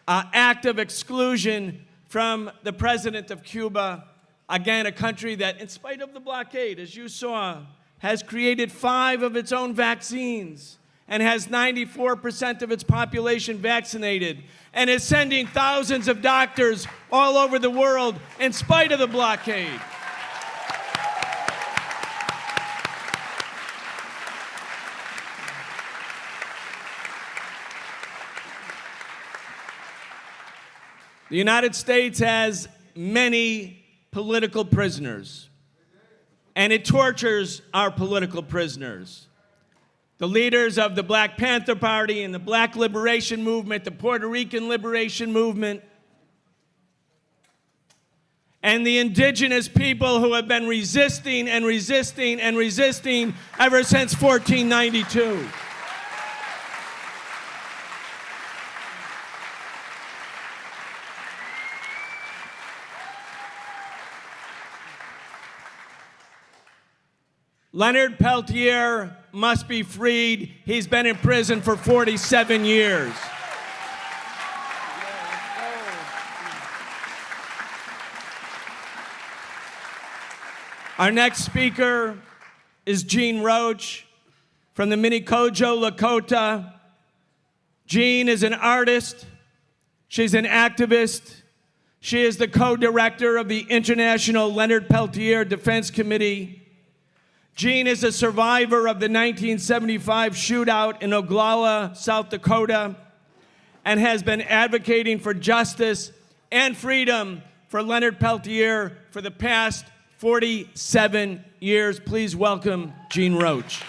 act of exclusion from the president of Cuba. Again, a country that, in spite of the blockade, as you saw, has created 5 of its own vaccines and has 94% of its population vaccinated and is sending thousands of doctors all over the world in spite of the blockade. The United States has many political prisoners, and it tortures our political prisoners. The leaders of the Black Panther Party and the Black Liberation Movement, the Puerto Rican Liberation Movement, and the indigenous people who have been resisting and resisting and resisting ever since 1492. Leonard Peltier must be freed. He's been in prison for 47 years. Our next speaker is Jean Roach from the Minicojo Lakota. Jean is an artist. She's an activist. She is the co-director of the International Leonard Peltier Defense Committee. Jean is a survivor of the 1975 shootout in Oglala, South Dakota, and has been advocating for justice and freedom for Leonard Peltier for the past 47 years. Please welcome Jean Roach.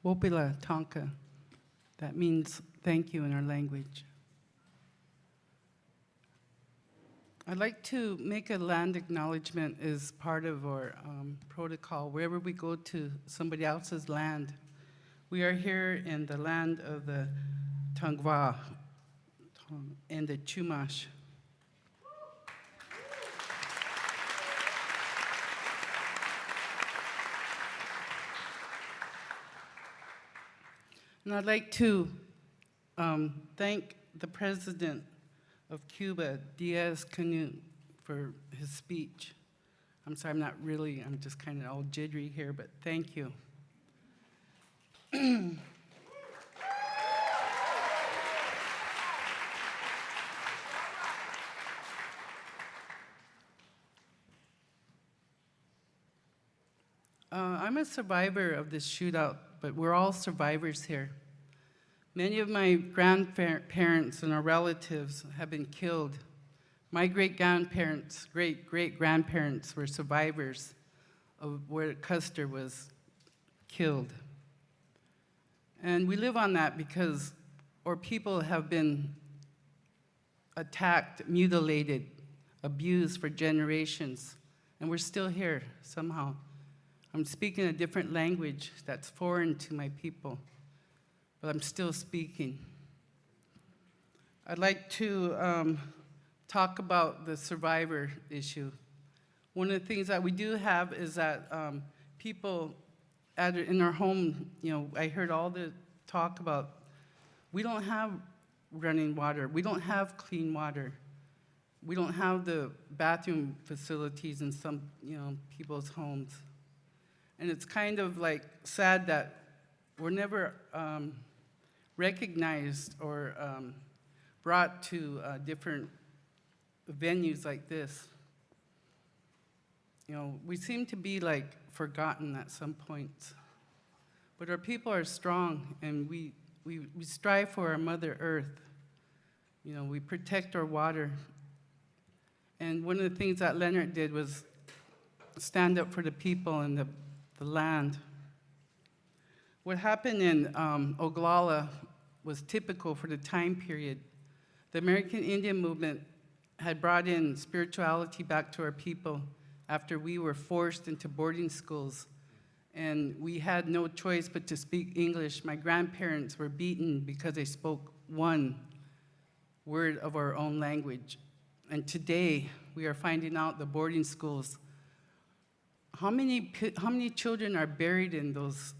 Wopila Tonka. That means thank you in our language. I'd like to make a land acknowledgement as part of our protocol. Wherever we go to somebody else's land, we are here in the land of the Tongva and the Chumash. And I'd like to thank the president of Cuba, Diaz-Canel, for his speech. I'm sorry, I'm just kind of all jittery here, but thank you. I'm a survivor of this shootout, but we're all survivors here. Many of my grandparents and our relatives have been killed. My great-grandparents, great-great-grandparents were survivors of where Custer was killed. And we live on that because our people have been attacked, mutilated, abused for generations, and we're still here somehow. I'm speaking a different language that's foreign to my people, but I'm still speaking. I'd like to talk about the survivor issue. One of the things that we do have is that people in our home, I heard all the talk about, we don't have running water, we don't have clean water, we don't have the bathroom facilities in some, people's homes. And it's kind of like sad that we're never recognized or brought to different venues like this. We seem to be like forgotten at some points. But our people are strong, and we strive for our Mother Earth. We protect our water. And one of the things that Leonard did was stand up for the people and the land. What happened in Oglala was typical for the time period. The American Indian movement had brought in spirituality back to our people after we were forced into boarding schools. And we had no choice but to speak English. My grandparents were beaten because they spoke one word of our own language. And today, we are finding out the boarding schools, how many children are buried in those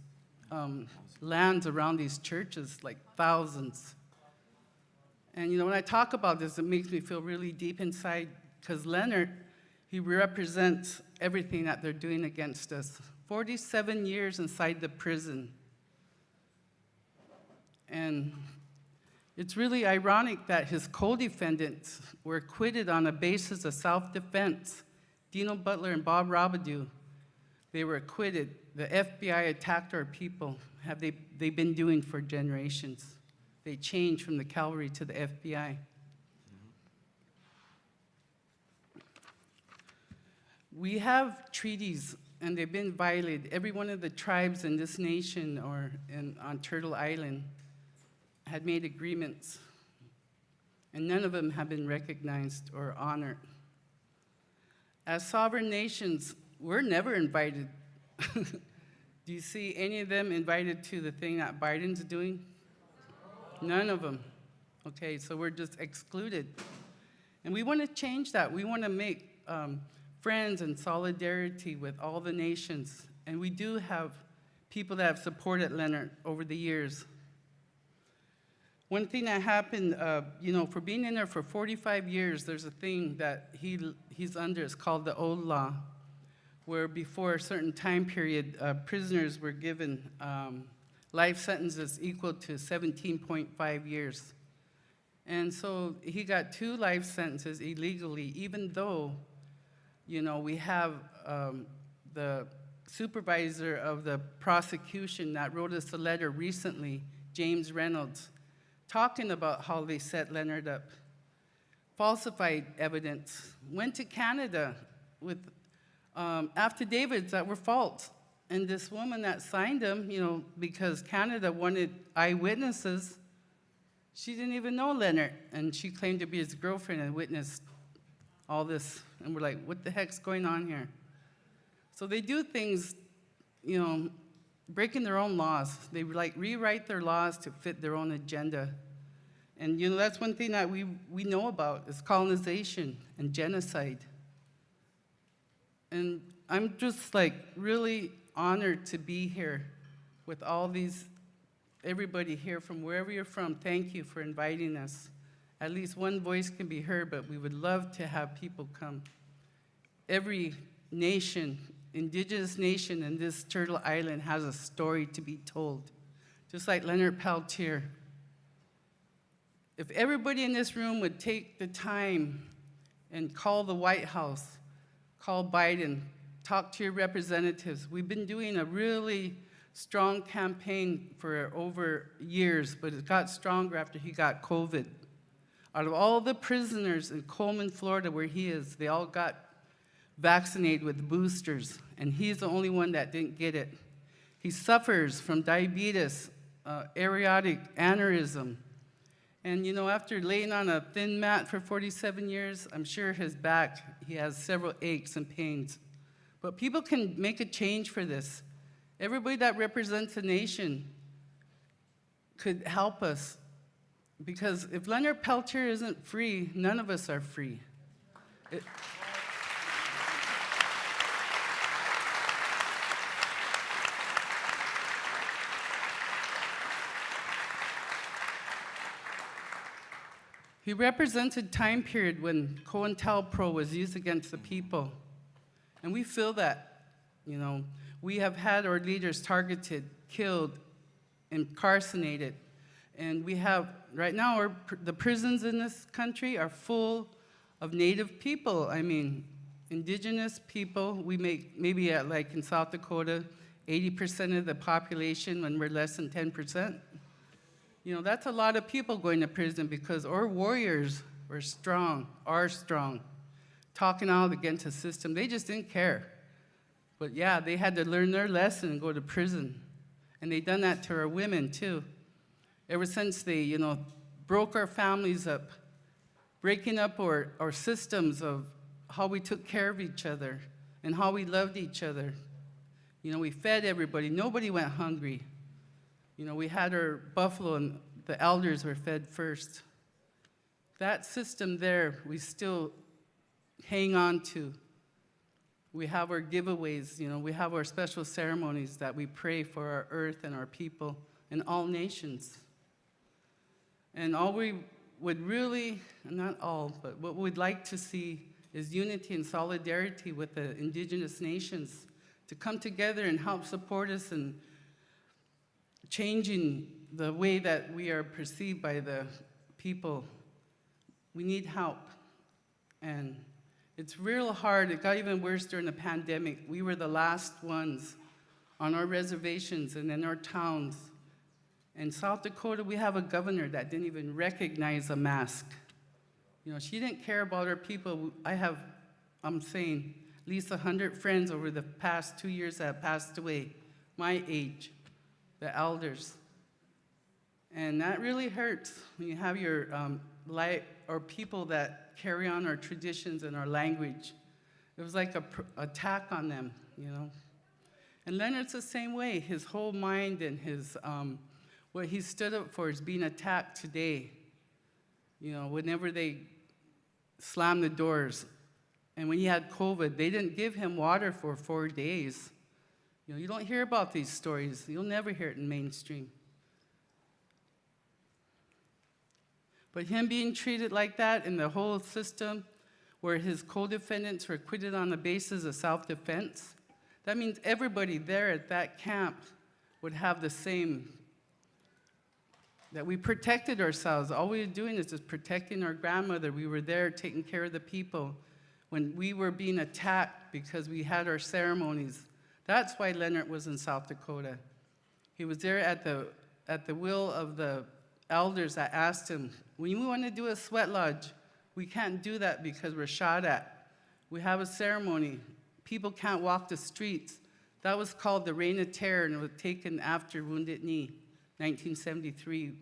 lands around these churches? Like thousands. And when I talk about this, it makes me feel really deep inside, because Leonard, he represents everything that they're doing against us. 47 years inside the prison. And it's really ironic that his co-defendants were acquitted on a basis of self-defense. Dino Butler and Bob Robidoux, they were acquitted. The FBI attacked our people. They've been doing for generations. They changed from the cavalry to the FBI. We have treaties, and they've been violated. Every one of the tribes in this nation or on Turtle Island had made agreements, and none of them have been recognized or honored. As sovereign nations, we're never invited. Do you see any of them invited to the thing that Biden's doing? None of them. Okay, so we're just excluded. And we want to change that. We want to make friends and solidarity with all the nations. And we do have people that have supported Leonard over the years. One thing that happened, for being in there for 45 years, there's a thing that he's under. It's called the old law, where before a certain time period, prisoners were given life sentences equal to 17.5 years. And so he got 2 life sentences illegally, even though, we have the supervisor of the prosecution that wrote us a letter recently, James Reynolds, talking about how they set Leonard up, falsified evidence, went to Canada with affidavits that were false. And this woman that signed them, because Canada wanted eyewitnesses, she didn't even know Leonard, and she claimed to be his girlfriend and witnessed all this. And we're like, what the heck's going on here? So they do things, breaking their own laws. They rewrite their laws to fit their own agenda. And that's one thing that we know about is colonization and genocide. And I'm just really honored to be here with all everybody here from wherever you're from. Thank you for inviting us. At least one voice can be heard, but we would love to have people come. Every nation, indigenous nation in this Turtle Island has a story to be told, just like Leonard Peltier. If everybody in this room would take the time and call the White House, call Biden, talk to your representatives. We've been doing a really strong campaign for over years, but it got stronger after he got COVID. Out of all the prisoners in Coleman, Florida, where he is, they all got vaccinated with boosters, and he's the only one that didn't get it. He suffers from diabetes, aortic aneurysm, and you know, after laying on a thin mat for 47 years, I'm sure his back, he has several aches and pains. But people can make a change for this. Everybody that represents a nation could help us, because if Leonard Peltier isn't free, none of us are free. He represents a time period when COINTELPRO was used against the people. And we feel that, you know, we have had our leaders targeted, killed, incarcerated. And we have, right now, the prisons in this country are full of Native people. I mean, Indigenous people. We make, maybe at, like in South Dakota, 80% of the population when we're less than 10%. You know, that's a lot of people going to prison because our warriors were strong, are strong, talking out against the system. They just didn't care. But yeah, they had to learn their lesson and go to prison. And they done that to our women too. Ever since they, you know, broke our families up, breaking up our systems of how we took care of each other and how we loved each other. You know, we fed everybody. Nobody went hungry. You know, we had our buffalo and the elders were fed first. That system there, we still hang on to. We have our giveaways, you know, we have our special ceremonies that we pray for our earth and our people and all nations. And all we would really, not all, but what we'd like to see is unity and solidarity with the Indigenous nations to come together and help support us in changing the way that we are perceived by the people. We need help. And it's real hard. It got even worse during the pandemic. We were the last ones on our reservations and in our towns. In South Dakota, we have a governor that didn't even recognize a mask. You know, she didn't care about our people. I'm saying, at least 100 friends over the past 2 years that have passed away, my age, the elders. And that really hurts when you have your or people that carry on our traditions and our language. It was like an attack on them, you know. And Leonard's the same way. His whole mind and his what he stood up for is being attacked today. You know, whenever they slammed the doors. And when he had COVID, they didn't give him water for 4 days. You know, you don't hear about these stories. You'll never hear it in mainstream. But him being treated like that in the whole system where his co-defendants were acquitted on the basis of self-defense, that means everybody there at that camp would have the same, that we protected ourselves. All we were doing is just protecting our grandmother. We were there taking care of the people. When we were being attacked because we had our ceremonies, that's why Leonard was in South Dakota. He was there at the will of the elders that asked him, when you want to do a sweat lodge, we can't do that because we're shot at. We have a ceremony. People can't walk the streets. That was called the Reign of Terror, and it was taken after Wounded Knee, 1973,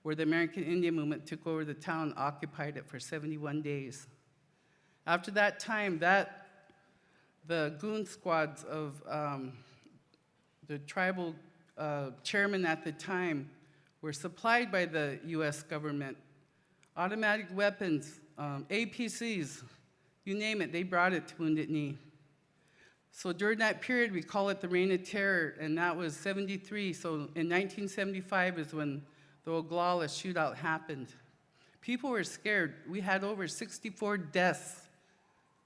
where the American Indian movement took over the town and occupied it for 71 days. After that time, the goon squads of the tribal chairman at the time were supplied by the US government. Automatic weapons, APCs, you name it, they brought it to Wounded Knee. So during that period, we call it the Reign of Terror, and that was 73. So in 1975 is when the Oglala shootout happened. People were scared. We had over 64 deaths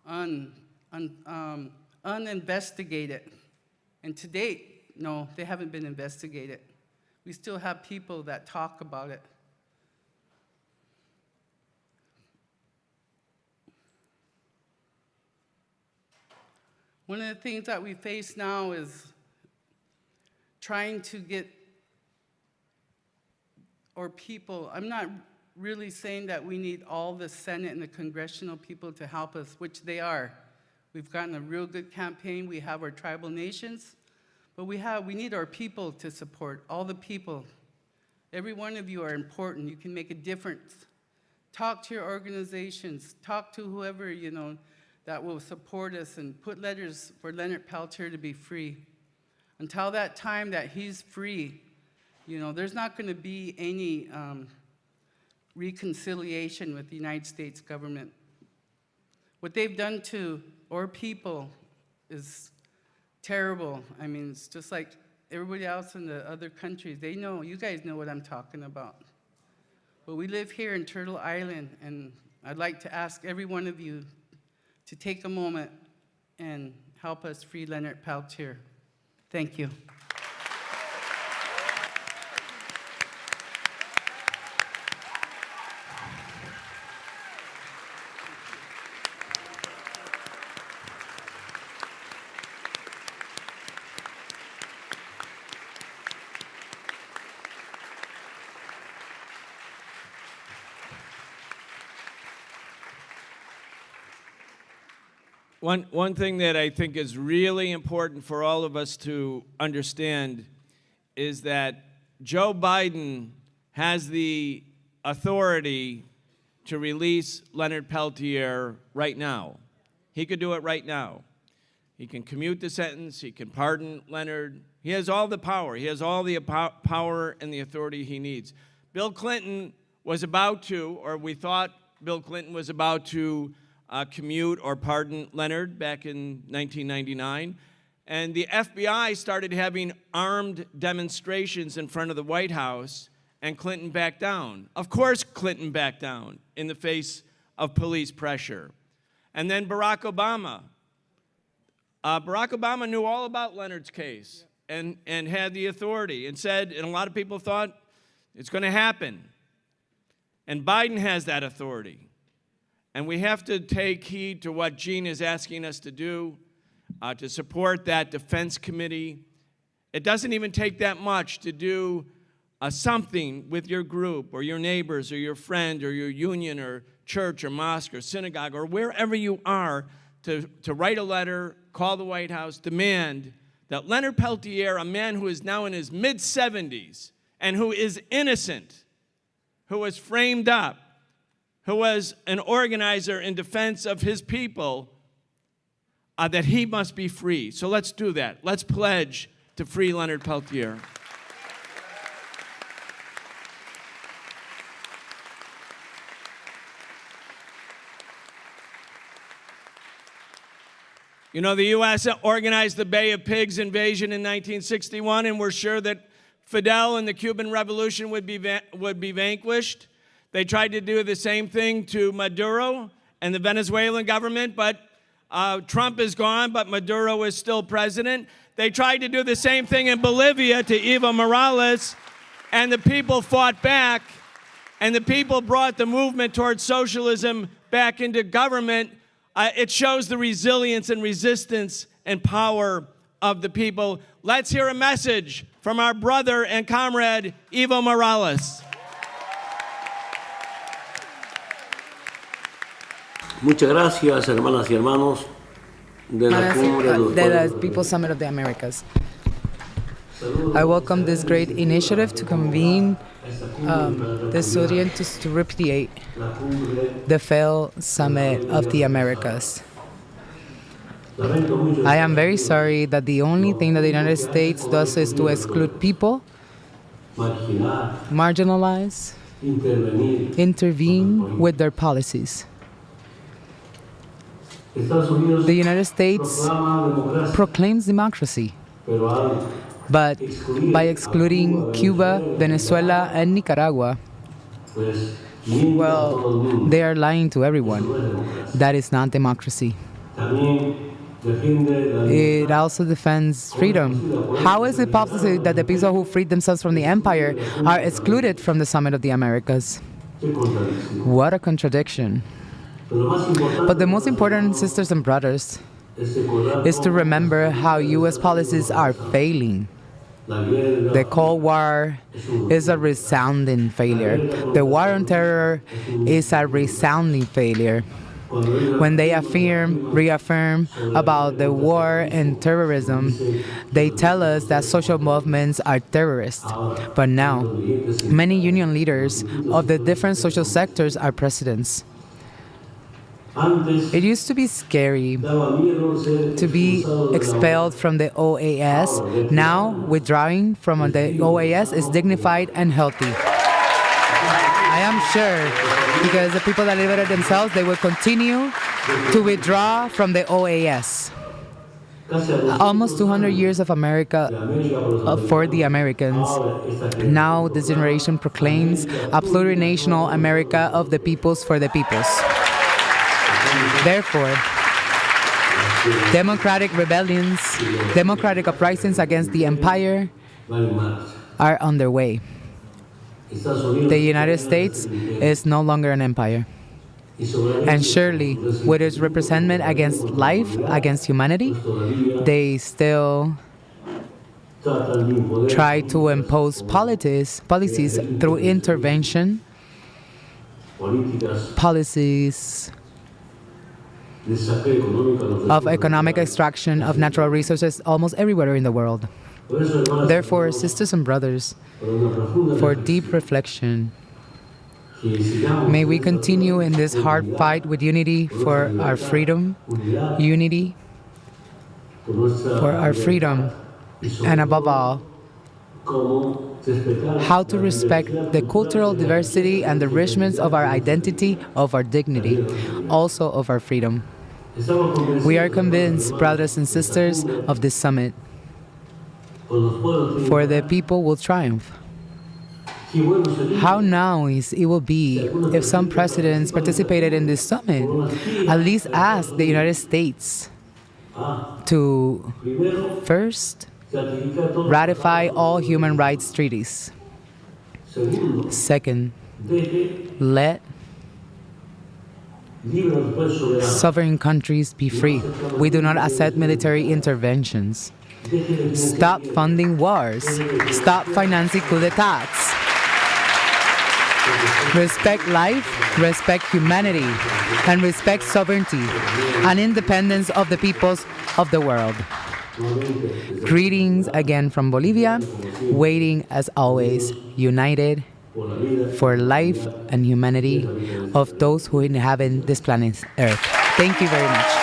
uninvestigated. And to date, no, they haven't been investigated. We still have people that talk about it. One of the things that we face now is trying to get our people, I'm not really saying that we need all the Senate and the congressional people to help us, which they are. We've gotten a real good campaign. We have our tribal nations, but we need our people to support, all the people. Every one of you are important. You can make a difference. Talk to your organizations. Talk to whoever, you know, that will support us, and put letters for Leonard Peltier to be free. Until that time that he's free, you know, there's not going to be any reconciliation with the United States government. What they've done to our people is terrible. I mean, it's just like everybody else in the other countries. They know, you guys know what I'm talking about. But we live here in Turtle Island, and I'd like to ask every one of you to take a moment and help us free Leonard Peltier. Thank you. One thing that I think is really important for all of us to understand is that Joe Biden has the authority to release Leonard Peltier right now. He could do it right now. He can commute the sentence. He can pardon Leonard. He has all the power. He has all the power and the authority he needs. Bill Clinton was about to, or we thought Bill Clinton was about to commute or pardon Leonard back in 1999. And the FBI started having armed demonstrations in front of the White House, and Clinton backed down. Of course Clinton backed down in the face of police pressure. And then Barack Obama. Barack Obama knew all about Leonard's case and had the authority and said, and a lot of people thought it's going to happen. And Biden has that authority. And we have to take heed to what Gene is asking us to do, to support that defense committee. It doesn't even take that much to do something with your group or your neighbors or your friend or your union or church or mosque or synagogue or wherever you are to write a letter, call the White House, demand that Leonard Peltier, a man who is now in his mid-70s and who is innocent, who was framed up, who was an organizer in defense of his people, that he must be free. So let's do that. Let's pledge to free Leonard Peltier. You know, the U.S. organized the Bay of Pigs invasion in 1961, and we're sure that Fidel and the Cuban Revolution would be vanquished. They tried to do the same thing to Maduro and the Venezuelan government, but Trump is gone, but Maduro is still president. They tried to do the same thing in Bolivia to Evo Morales, and the people fought back, and the people brought the movement towards socialism back into government. It shows the resilience and resistance and power of the people. Let's hear a message from our brother and comrade, Evo Morales. Muchas gracias, hermanas y hermanos de la Cumbre de la People's Summit of the Americas. I welcome this great initiative to convene this audience to repudiate the failed Summit of the Americas. I am very sorry that the only thing that the United States does is to exclude people, marginalize, intervene with their policies. The United States proclaims democracy, but by excluding Cuba, Venezuela, and Nicaragua, well, they are lying to everyone. That is not democracy. It also defends freedom. How is it possible that the people who freed themselves from the empire are excluded from the Summit of the Americas? What a contradiction. But the most important, sisters and brothers, is to remember how U.S. policies are failing. The Cold War is a resounding failure. The war on terror is a resounding failure. When they reaffirm about the war and terrorism, they tell us that social movements are terrorists. But now, many union leaders of the different social sectors are presidents. It used to be scary to be expelled from the OAS. Now, withdrawing from the OAS is dignified and healthy. I am sure, because the people that liberated themselves, they will continue to withdraw from the OAS. Almost 200 years of America for the Americans. Now this generation proclaims a plurinational America of the peoples for the peoples. Therefore, democratic rebellions, democratic uprisings against the empire are underway. The United States is no longer an empire. And surely, with its resentment against life, against humanity, they still try to impose policies through intervention, policies of economic extraction of natural resources almost everywhere in the world. Therefore, sisters and brothers, for deep reflection, may we continue in this hard fight with unity for our freedom, unity for our freedom, and above all, how to respect the cultural diversity and the richness of our identity, of our dignity, also of our freedom. We are convinced, brothers and sisters, of this summit, for the people will triumph. How nice it will be if some presidents participated in this summit, at least ask the United States to first ratify all human rights treaties. Second, let sovereign countries be free. We do not accept military interventions. Stop funding wars. Stop financing coup d'etats. Respect life, respect humanity, and respect sovereignty and independence of the peoples of the world. Greetings again from Bolivia, waiting as always, united for life and humanity of those who inhabit this planet Earth. Thank you very much.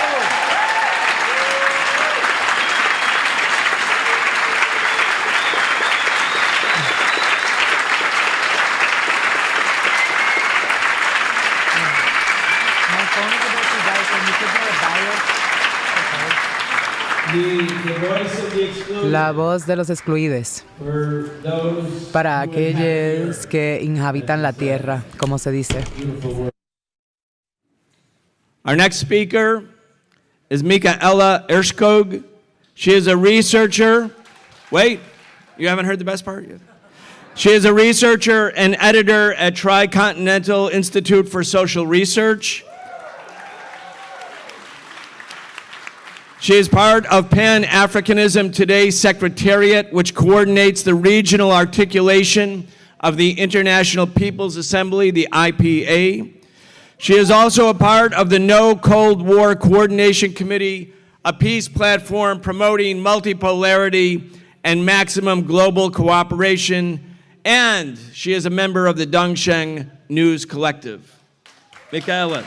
La voz de los excluidos, para aquellos que inhabitan la tierra, como se dice. Our next speaker is Michaela Erskog. She is a researcher. Wait, you haven't heard the best part yet? She is a researcher and editor at Tricontinental Institute for Social Research. She is part of Pan-Africanism Today's Secretariat, which coordinates the regional articulation of the International People's Assembly, the IPA. She is also a part of the No Cold War Coordination Committee, a peace platform promoting multipolarity and maximum global cooperation, and she is a member of the Dongsheng News Collective. Michaela.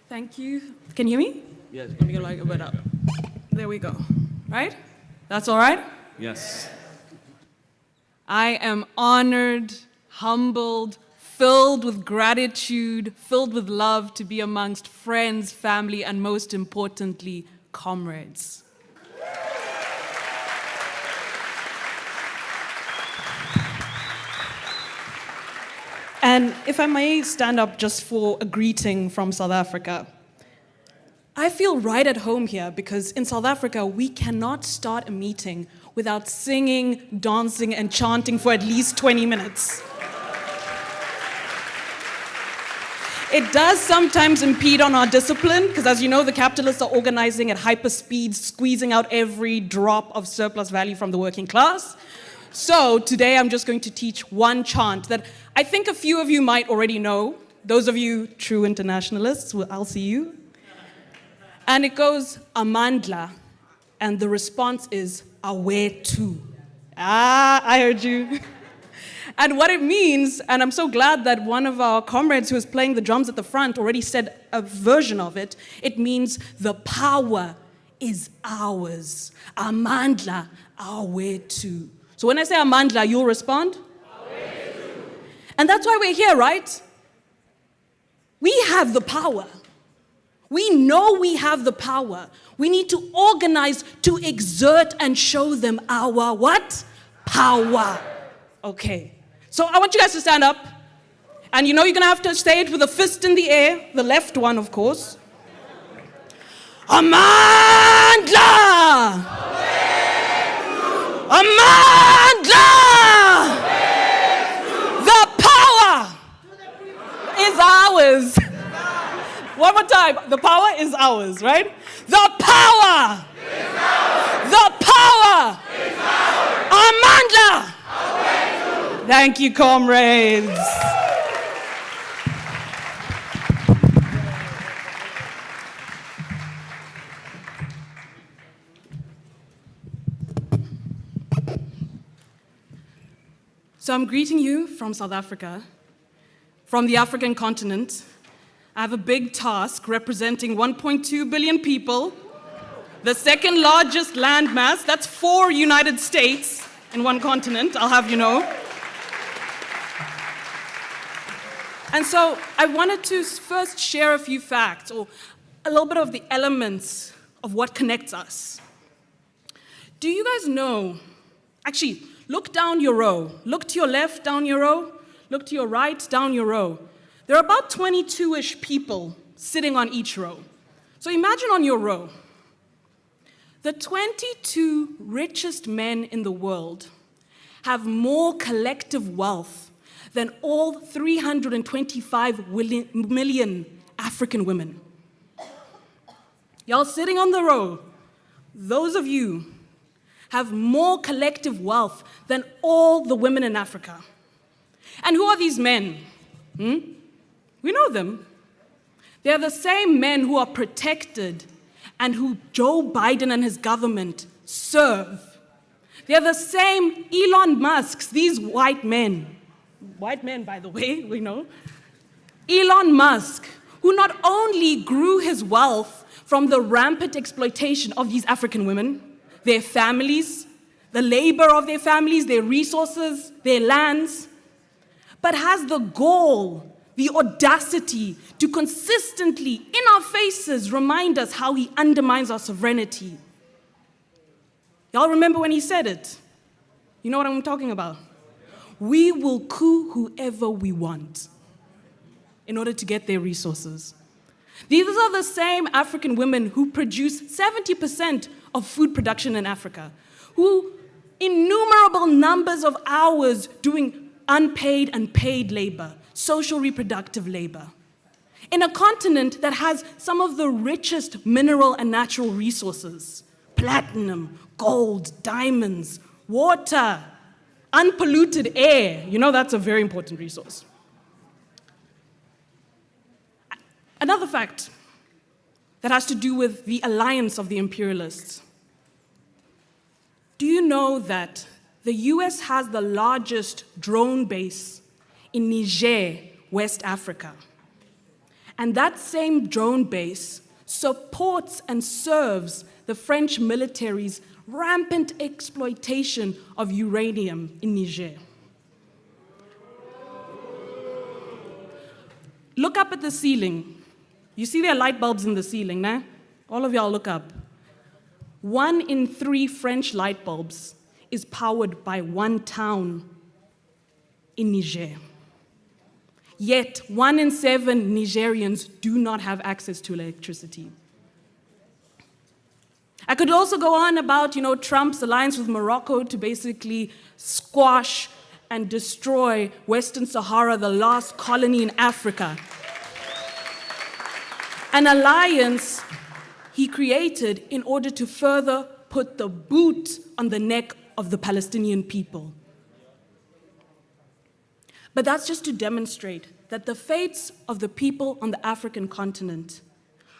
Thank you. Can you hear me? Yes. Let me go like a bit up. There we go. Right? That's all right? Yes. I am honored, humbled, filled with gratitude, filled with love to be amongst friends, family, and most importantly, comrades. And if I may stand up just for a greeting from South Africa. I feel right at home here because in South Africa, we cannot start a meeting without singing, dancing, and chanting for at least 20 minutes. It does sometimes impede on our discipline, because as you know, the capitalists are organizing at hyper speed, squeezing out every drop of surplus value from the working class. So today I'm just going to teach one chant that I think a few of you might already know. Those of you true internationalists, I'll see you. And it goes, Amandla, and the response is, Awetu. Ah, I heard you. And what it means, and I'm so glad that one of our comrades who was playing the drums at the front already said a version of it, it means the power is ours. Amandla, Awetu. So when I say Amandla, you'll respond? Awetu. And that's why we're here, right? We have the power. We know we have the power. We need to organize to exert and show them our what? Power. Okay. So I want you guys to stand up. And you know you're going to have to say it with a fist in the air. The left one, of course. Amandla! Amandla! The power is ours. One more time. The power is ours, right? The power is ours. The power is ours. Amandla! Thank you, comrades. So I'm greeting you from South Africa, from the African continent. I have a big task representing 1.2 billion people, the second largest landmass. That's 4 United States in one continent, I'll have you know. And so I wanted to first share a few facts, or a little bit of the elements of what connects us. Do you guys know, actually, look down your row. Look to your left, down your row. Look to your right, down your row. There are about 22-ish people sitting on each row. So imagine on your row, the 22 richest men in the world have more collective wealth than all 325 million African women. Y'all sitting on the row, those of you have more collective wealth than all the women in Africa. And who are these men? We know them. They're the same men who are protected and who Joe Biden and his government serve. They're the same Elon Musks, these white men, by the way, we know. Elon Musk, who not only grew his wealth from the rampant exploitation of these African women, their families, the labor of their families, their resources, their lands, but has the gall, the audacity to consistently, in our faces, remind us how he undermines our sovereignty. Y'all remember when he said it? You know what I'm talking about? We will coup whoever we want in order to get their resources. These are the same African women who produce 70% of food production in Africa, who innumerable numbers of hours doing unpaid and paid labor, social reproductive labor, in a continent that has some of the richest mineral and natural resources: platinum, gold, diamonds, water, unpolluted air. You know that's a very important resource. Another fact that has to do with the alliance of the imperialists. Do you know that the US has the largest drone base in Niger, West Africa? And that same drone base supports and serves the French military's rampant exploitation of uranium in Niger. Look up at the ceiling. You see there are light bulbs in the ceiling, nah? All of y'all look up. 1 in 3 French light bulbs is powered by one town in Niger. Yet 1 in 7 Nigerians do not have access to electricity. I could also go on about, Trump's alliance with Morocco to basically squash and destroy Western Sahara, the last colony in Africa. An alliance he created in order to further put the boot on the neck of the Palestinian people. But that's just to demonstrate that the fates of the people on the African continent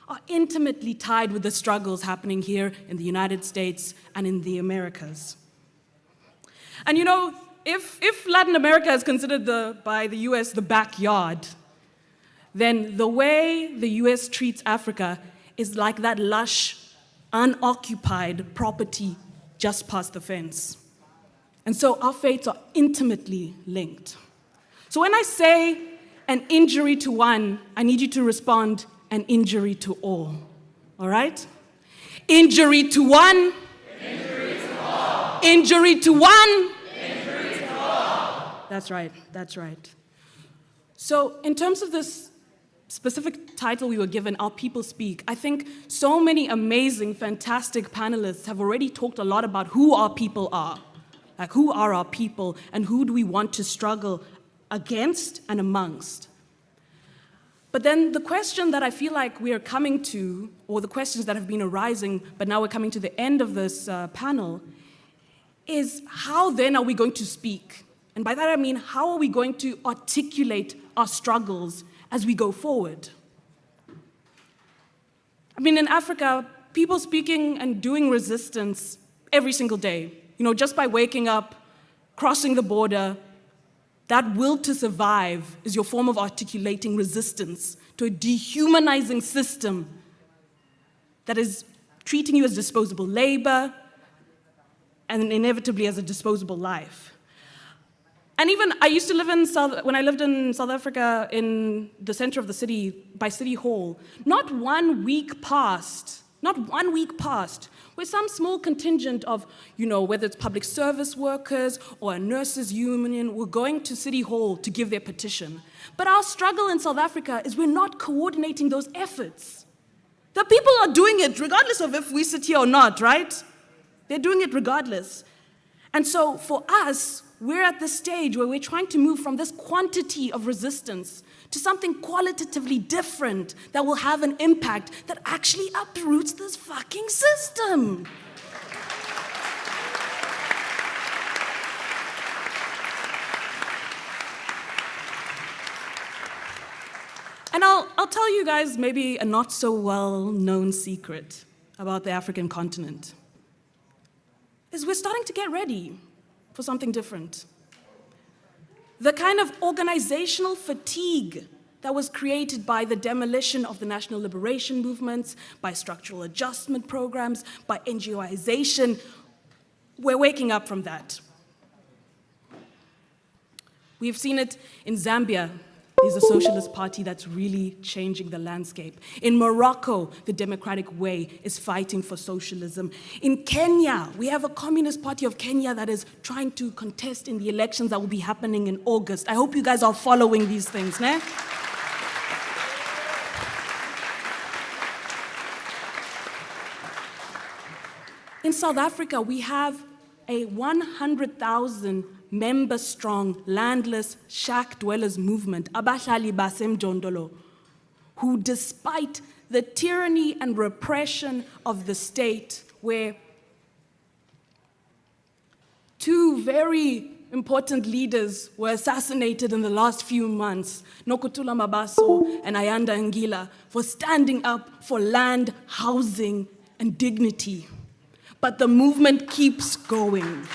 are intimately tied with the struggles happening here in the United States and in the Americas. And if Latin America is considered by the US the backyard, then the way the US treats Africa is like that lush, unoccupied property just past the fence. And so our fates are intimately linked. So when I say an injury to one, I need you to respond, an injury to all right? Injury to one. Injury to all. Injury to one. Injury to all. That's right. So in terms of this specific title we were given, Our People Speak, I think so many amazing, fantastic panelists have already talked a lot about who our people are. Like, who are our people and who do we want to struggle against and amongst? But then the question that I feel like we are coming to, or the questions that have been arising, but now we're coming to the end of this panel, is how then are we going to speak? And by that I mean, how are we going to articulate our struggles as we go forward? I mean, in Africa, people speaking and doing resistance every single day, just by waking up, crossing the border. That will to survive is your form of articulating resistance to a dehumanizing system that is treating you as disposable labor and inevitably as a disposable life. And even I used to live when I lived in South Africa, in the center of the city, by City Hall, not one week passed where some small contingent of, whether it's public service workers or a nurses union, were going to City Hall to give their petition. But our struggle in South Africa is we're not coordinating those efforts. The people are doing it regardless of if we sit here or not, right? They're doing it regardless. And so for us, we're at the stage where we're trying to move from this quantity of resistance to something qualitatively different that will have an impact that actually uproots this fucking system. And I'll tell you guys maybe a not so well-known secret about the African continent, is we're starting to get ready for something different. The kind of organizational fatigue that was created by the demolition of the national liberation movements, by structural adjustment programs, by NGOization, we're waking up from that. We've seen it in Zambia. There's a socialist party that's really changing the landscape. In Morocco, the Democratic Way is fighting for socialism. In Kenya, we have a Communist Party of Kenya that is trying to contest in the elections that will be happening in August. I hope you guys are following these things, ne? In South Africa, we have a 100,000 member-strong, landless, shack dwellers movement, Abahlali Basemjondolo, who, despite the tyranny and repression of the state, where two very important leaders were assassinated in the last few months, Nokutula Mabaso and Ayanda Ngila, for standing up for land, housing, and dignity. But the movement keeps going.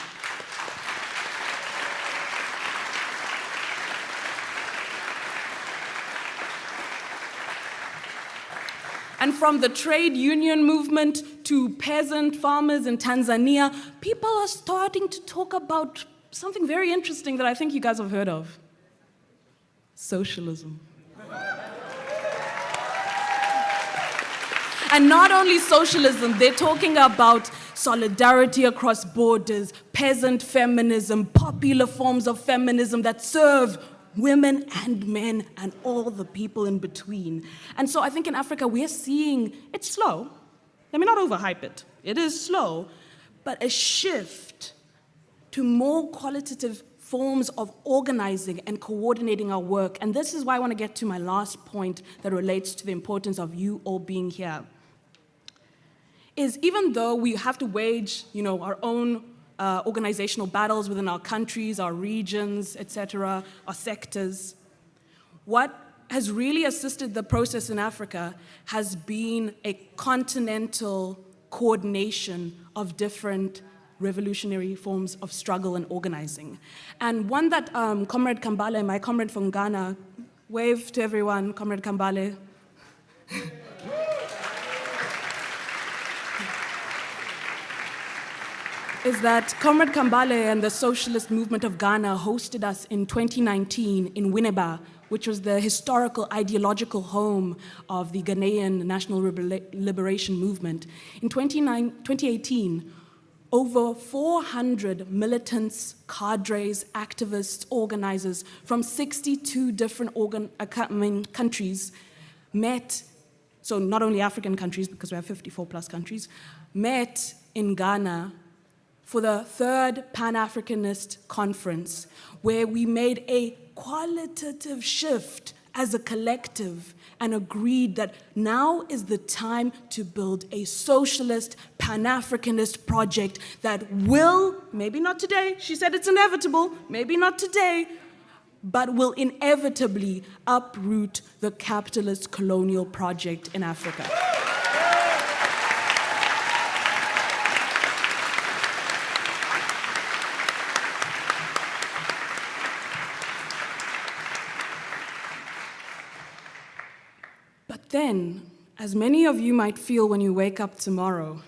And from the trade union movement to peasant farmers in Tanzania, people are starting to talk about something very interesting that I think you guys have heard of: socialism. And not only socialism, they're talking about solidarity across borders, peasant feminism, popular forms of feminism that serve women and men and all the people in between. And so I think in Africa we're seeing, it's slow, let me not overhype it. It is slow, but a shift to more qualitative forms of organizing and coordinating our work. And this is why I want to get to my last point that relates to the importance of you all being here. Is even though we have to wage, our own organizational battles within our countries, our regions, etc., our sectors, what has really assisted the process in Africa has been a continental coordination of different revolutionary forms of struggle and organizing. And one that Comrade Kambale, my comrade from Ghana, wave to everyone, Comrade Kambale. Is that Comrade Kambale and the socialist movement of Ghana hosted us in 2019 in Winneba, which was the historical ideological home of the Ghanaian National Liberation Movement. In 2018, over 400 militants, cadres, activists, organizers from 62 different countries met, so not only African countries, because we have 54 plus countries, met in Ghana for the third Pan-Africanist conference, where we made a qualitative shift as a collective and agreed that now is the time to build a socialist Pan-Africanist project that will, maybe not today, she said it's inevitable, maybe not today, but will inevitably uproot the capitalist colonial project in Africa. Then, as many of you might feel when you wake up tomorrow,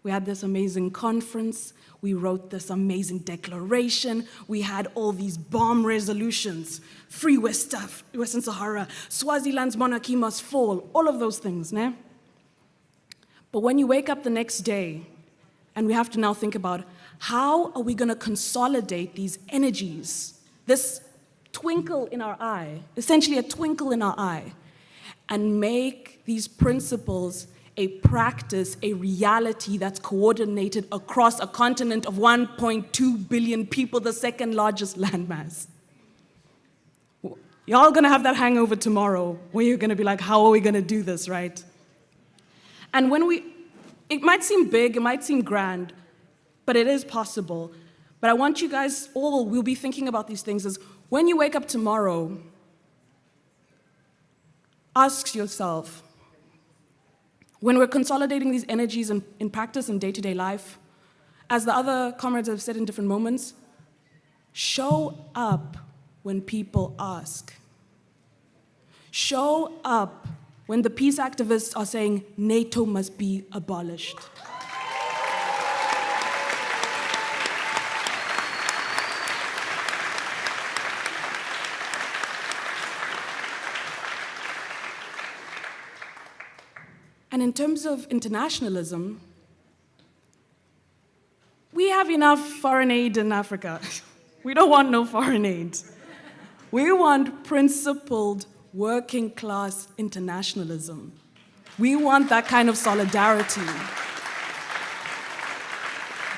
we had this amazing conference, we wrote this amazing declaration, we had all these bomb resolutions, free Western Sahara, Swaziland's monarchy must fall, all of those things, né? But when you wake up the next day, and we have to now think about how are we gonna consolidate these energies, this twinkle in our eye, essentially a twinkle in our eye, and make these principles a practice, a reality that's coordinated across a continent of 1.2 billion people, the second largest landmass. Y'all gonna have that hangover tomorrow where you're gonna be like, how are we gonna do this, right? And it might seem big, it might seem grand, but it is possible. But I want you guys all, we'll be thinking about these things is when you wake up tomorrow, ask yourself, when we're consolidating these energies in practice in day-to-day life, as the other comrades have said in different moments, show up when people ask. Show up when the peace activists are saying NATO must be abolished. And in terms of internationalism, we have enough foreign aid in Africa. We don't want no foreign aid. We want principled working class internationalism. We want that kind of solidarity.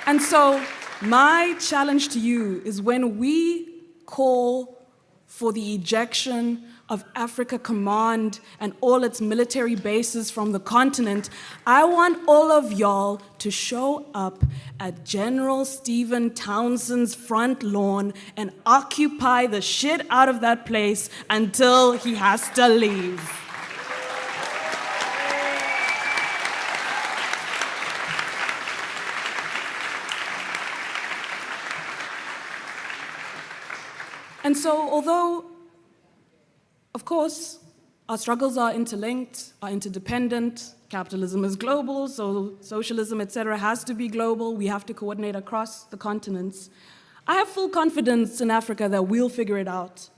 And so my challenge to you is when we call for the ejection of Africa Command and all its military bases from the continent, I want all of y'all to show up at General Stephen Townsend's front lawn and occupy the shit out of that place until he has to leave. And so, although of course, our struggles are interlinked, are interdependent. Capitalism is global, so socialism, etc., has to be global. We have to coordinate across the continents. I have full confidence in Africa that we'll figure it out.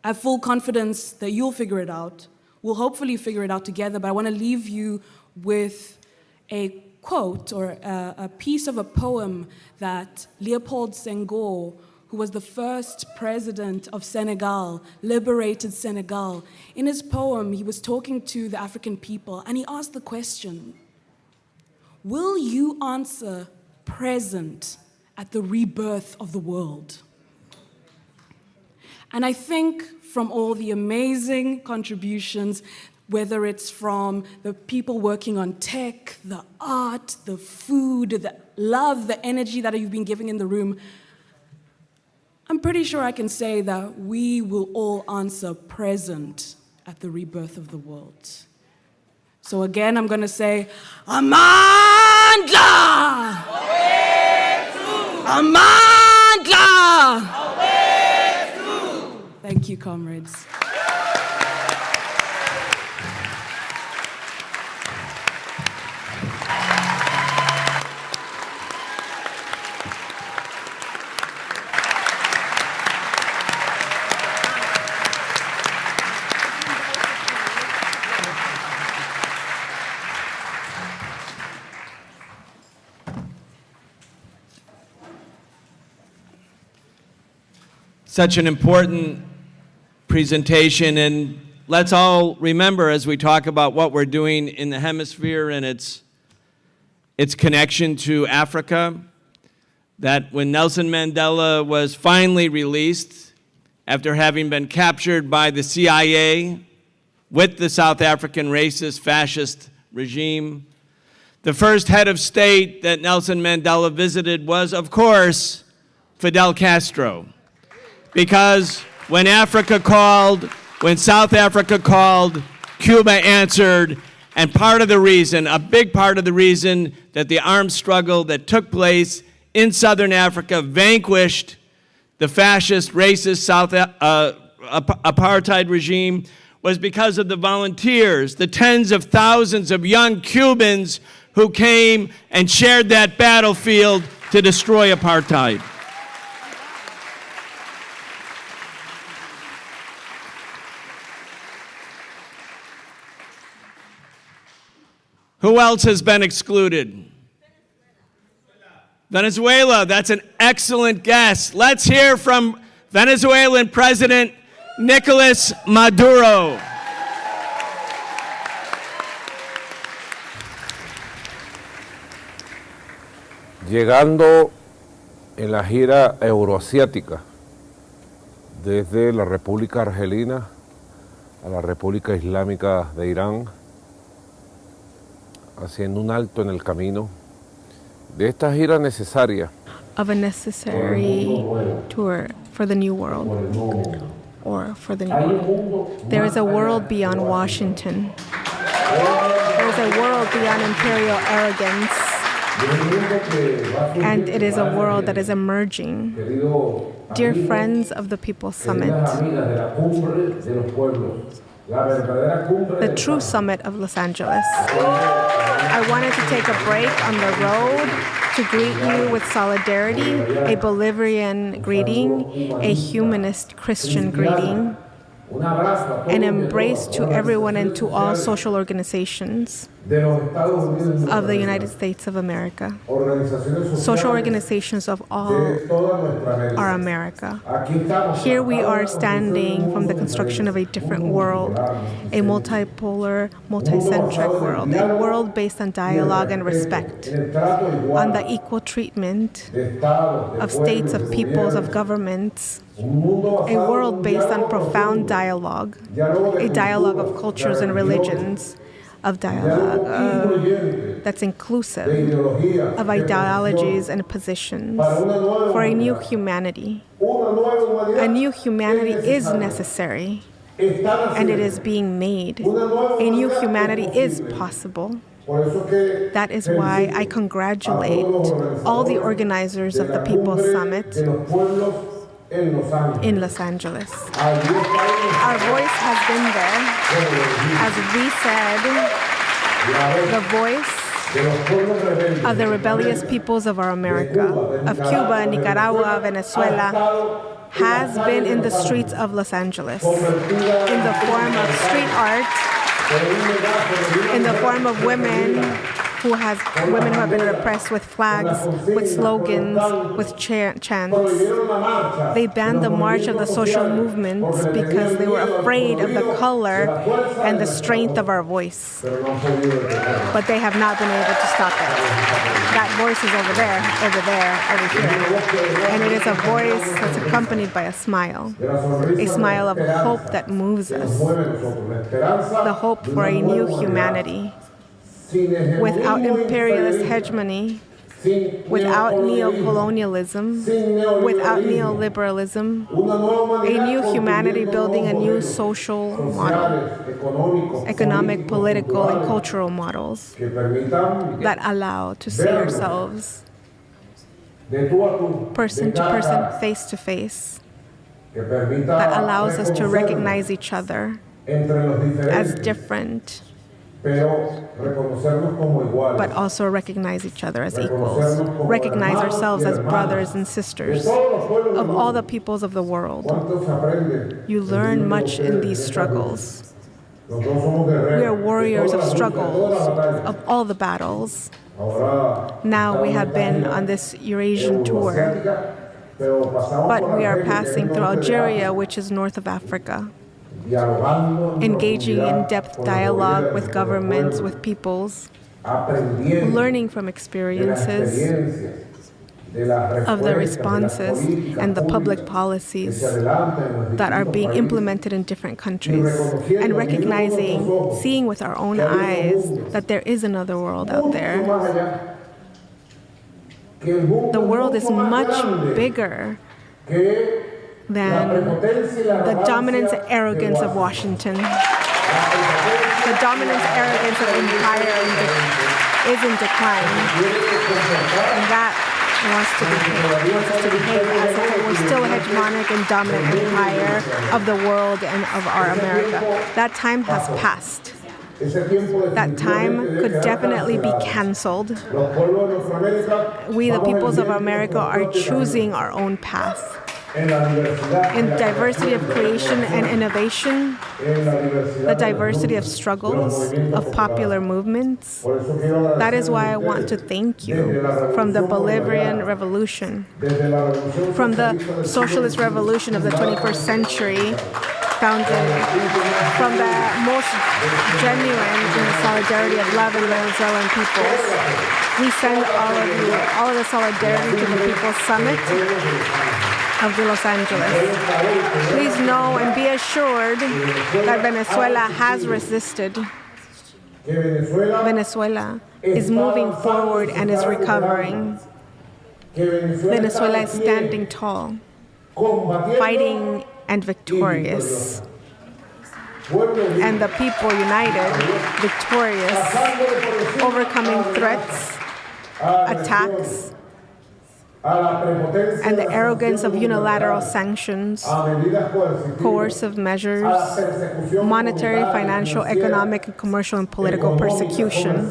I have full confidence that you'll figure it out. We'll hopefully figure it out together, but I want to leave you with a quote or a piece of a poem that Leopold Senghor, who was the first president of Senegal, liberated Senegal. In his poem, he was talking to the African people, and he asked the question, will you answer present at the rebirth of the world? And I think from all the amazing contributions, whether it's from the people working on tech, the art, the food, the love, the energy that you've been giving in the room, I'm pretty sure I can say that we will all answer present at the rebirth of the world. So again, I'm going to say, Amandla! Amandla! Thank you, comrades. Such an important presentation, and let's all remember as we talk about what we're doing in the hemisphere and its connection to Africa, that when Nelson Mandela was finally released after having been captured by the CIA with the South African racist fascist regime, the first head of state that Nelson Mandela visited was, of course, Fidel Castro. Because when Africa called, when South Africa called, Cuba answered, and part of the reason, a big part of the reason that the armed struggle that took place in Southern Africa vanquished the fascist, racist apartheid regime was because of the volunteers, the tens of thousands of young Cubans who came and shared that battlefield to destroy apartheid. Who else has been excluded? Venezuela, that's an excellent guess. Let's hear from Venezuelan President Nicolas Maduro. Llegando en la gira euroasiática desde la República Argelina a la República Islámica de Irán, haciendo un alto en el camino de esta gira necesaria. Of a necessary tour for the new world, or for the new world. There is a world beyond Washington. There is a world beyond imperial arrogance. And it is a world that is emerging. Dear friends of the People's Summit, the true summit of Los Angeles, I wanted to take a break on the road to greet you with solidarity, a Bolivian greeting, a humanist Christian greeting, an embrace to everyone and to all social organizations of the United States of America. Social organizations of all are America. Here we are standing from the construction of a different world, a multipolar, multicentric world, a world based on dialogue and respect, on the equal treatment of states, of peoples, of governments, a world based on profound dialogue, a dialogue of cultures and religions, of dialogue that's inclusive, of ideologies and positions, for a new humanity. A new humanity is necessary, and it is being made. A new humanity is possible. That is why I congratulate all the organizers of the People's Summit in Los Angeles. Our voice has been there. As we said, the voice of the rebellious peoples of our America, of Cuba, Nicaragua, Venezuela, has been in the streets of Los Angeles, in the form of street art, in the form of women women who have been repressed with flags, with slogans, with chants. They banned the march of the social movements because they were afraid of the color and the strength of our voice. But they have not been able to stop it. That voice is over there, over here. And it is a voice that's accompanied by a smile of hope that moves us, the hope for a new humanity. Without imperialist hegemony, without neocolonialism, without neoliberalism, a new humanity building a new social model, economic, political, and cultural models that allow to see ourselves person to person, face to face, that allows us to recognize each other as different, but also recognize each other as equals, recognize ourselves as brothers and sisters of all the peoples of the world. You learn much in these struggles. We are warriors of struggles, of all the battles. Now we have been on this Eurasian tour, but we are passing through Algeria, which is north of Africa, engaging in depth dialogue with governments, with peoples, learning from experiences of the responses and the public policies that are being implemented in different countries, and recognizing, seeing with our own eyes that there is another world out there. The world is much bigger than the dominance and arrogance of Washington. The dominance and arrogance of empire is in decline. And that wants us to behave as if it was still a hegemonic and dominant empire of the world and of our America. That time has passed. That time could definitely be canceled. We, the peoples of America, are choosing our own path. In diversity of creation and innovation, the diversity of struggles, of popular movements. That is why I want to thank you from the Bolivian Revolution, from the socialist revolution of the 21st century, founded from the most genuine solidarity of love in Venezuelan peoples. We send all of you, all of the solidarity to the People's Summit of Los Angeles. Please know and be assured that Venezuela has resisted. Venezuela is moving forward and is recovering. Venezuela is standing tall, fighting and victorious. And the people united, victorious, overcoming threats, attacks, and the arrogance of unilateral sanctions, coercive measures, monetary, financial, economic, and commercial and political persecution,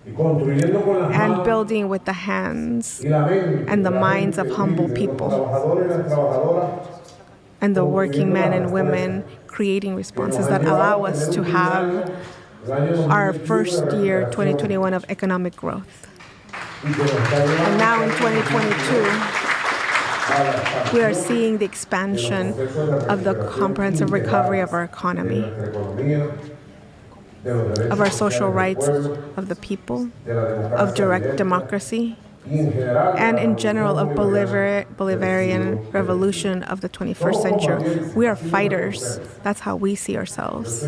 and building with the hands and the minds of humble people, and the working men and women, creating responses that allow us to have our first year, 2021, of economic growth. And now in 2022, we are seeing the expansion of the comprehensive recovery of our economy, of our social rights of the people, of direct democracy, and in general of Bolivarian revolution of the 21st century. We are fighters. That's how we see ourselves.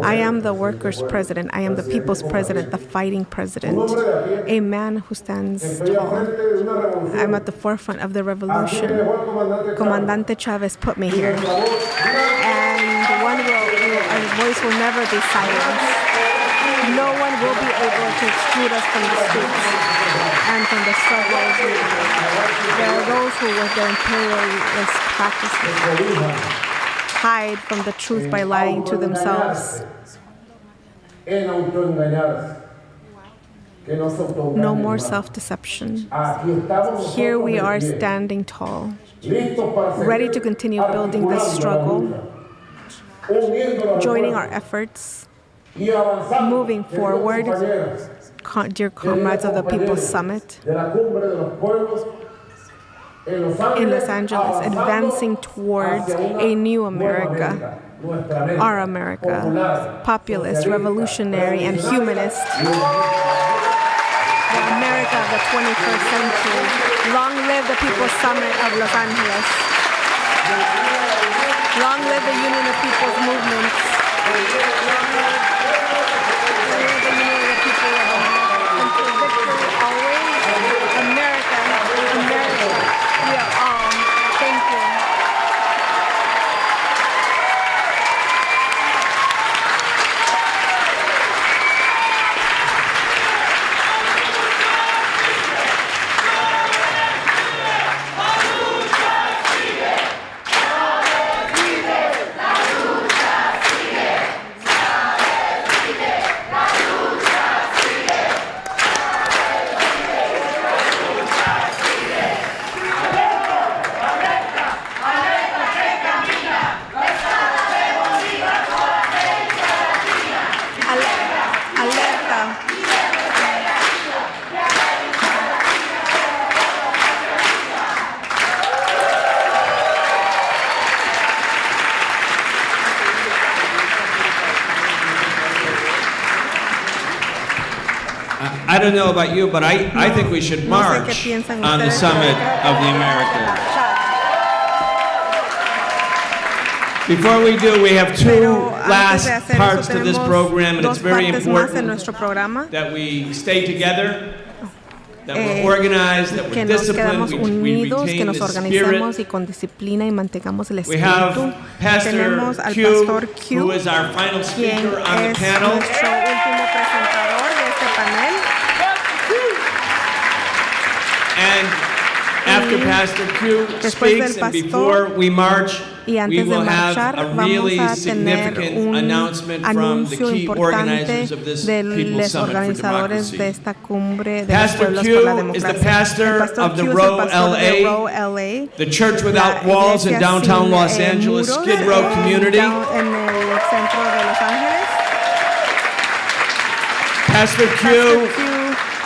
I am the workers' president. I am the people's president, the fighting president, a man who stands tall. I'm at the forefront of the revolution. Comandante Chavez put me here. And our voice will never be silenced. No one will be able to exclude us from the streets and from the struggles. There are those who, with their imperialist practices, hide from the truth by lying to themselves. No more self-deception. Here we are standing tall, ready to continue building this struggle, joining our efforts moving forward, dear comrades of the People's Summit in Los Angeles, advancing towards a new America, our America, populist, revolutionary, and humanist, the America of the 21st century. Long live the People's Summit of Los Angeles. Long live the Union of People's Movements. Long live the Union of the People of America. Until victory always, America, America, we are all. Thank you. I don't know about you, but I think we should march on the Summit of the Americas. Before we do, we have two last parts to this program, and it's very important that we stay together, that we're organized, that we're disciplined, we retain the spirit. We have Pastor Q, who is our final speaker on the panel. And after Pastor Q speaks and before we march, we will have a really significant announcement from the key organizers of this People's Summit for Democracy. Pastor Q is the pastor of the Row LA, the church without walls in downtown Los Angeles, Skid Row community. Pastor Q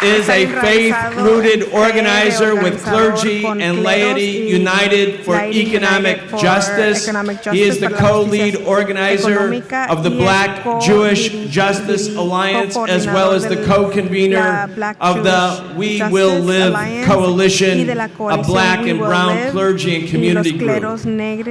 is a faith-rooted organizer with clergy and laity united for economic justice. He is the co-lead organizer of the Black Jewish Justice Alliance, as well as the co-convener of the We Will Live Coalition, a black and brown cleargy and community group.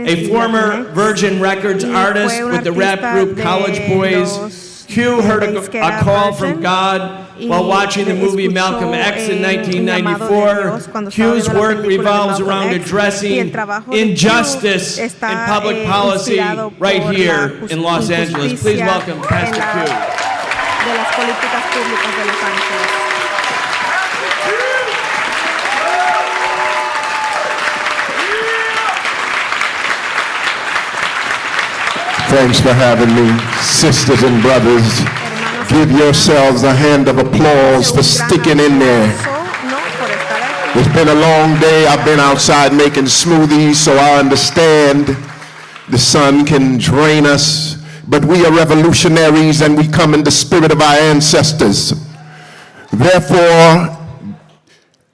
A former Virgin Records artist with the rap group College Boys, Q heard a call from God while watching the movie Malcolm X in 1994. Q's work revolves around addressing injustice in public policy right here in Los Angeles. Please welcome Pastor Q. Thanks for having me, sisters and brothers. Give yourselves a hand of applause for sticking in there. It's been a long day. I've been outside making smoothies, so I understand the sun can drain us. But we are revolutionaries, and we come in the spirit of our ancestors. Therefore,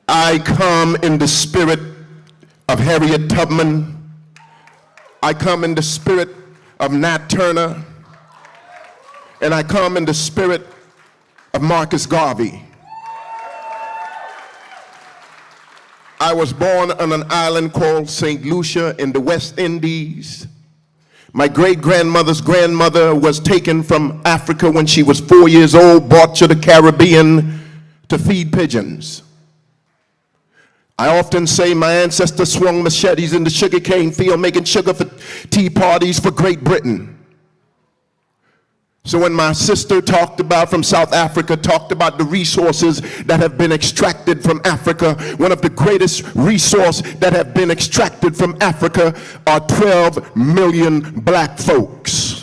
I come in the spirit of Harriet Tubman. I come in the spirit of Nat Turner, and I come in the spirit of Marcus Garvey. I was born on an island called St. Lucia in the West Indies. My great-grandmother's grandmother was taken from Africa when she was 4 years old, brought to the Caribbean to feed pigeons. I often say my ancestors swung machetes in the sugarcane field making sugar for tea parties for Great Britain. So when my sister from South Africa talked about the resources that have been extracted from Africa, one of the greatest resources that have been extracted from Africa are 12 million black folks.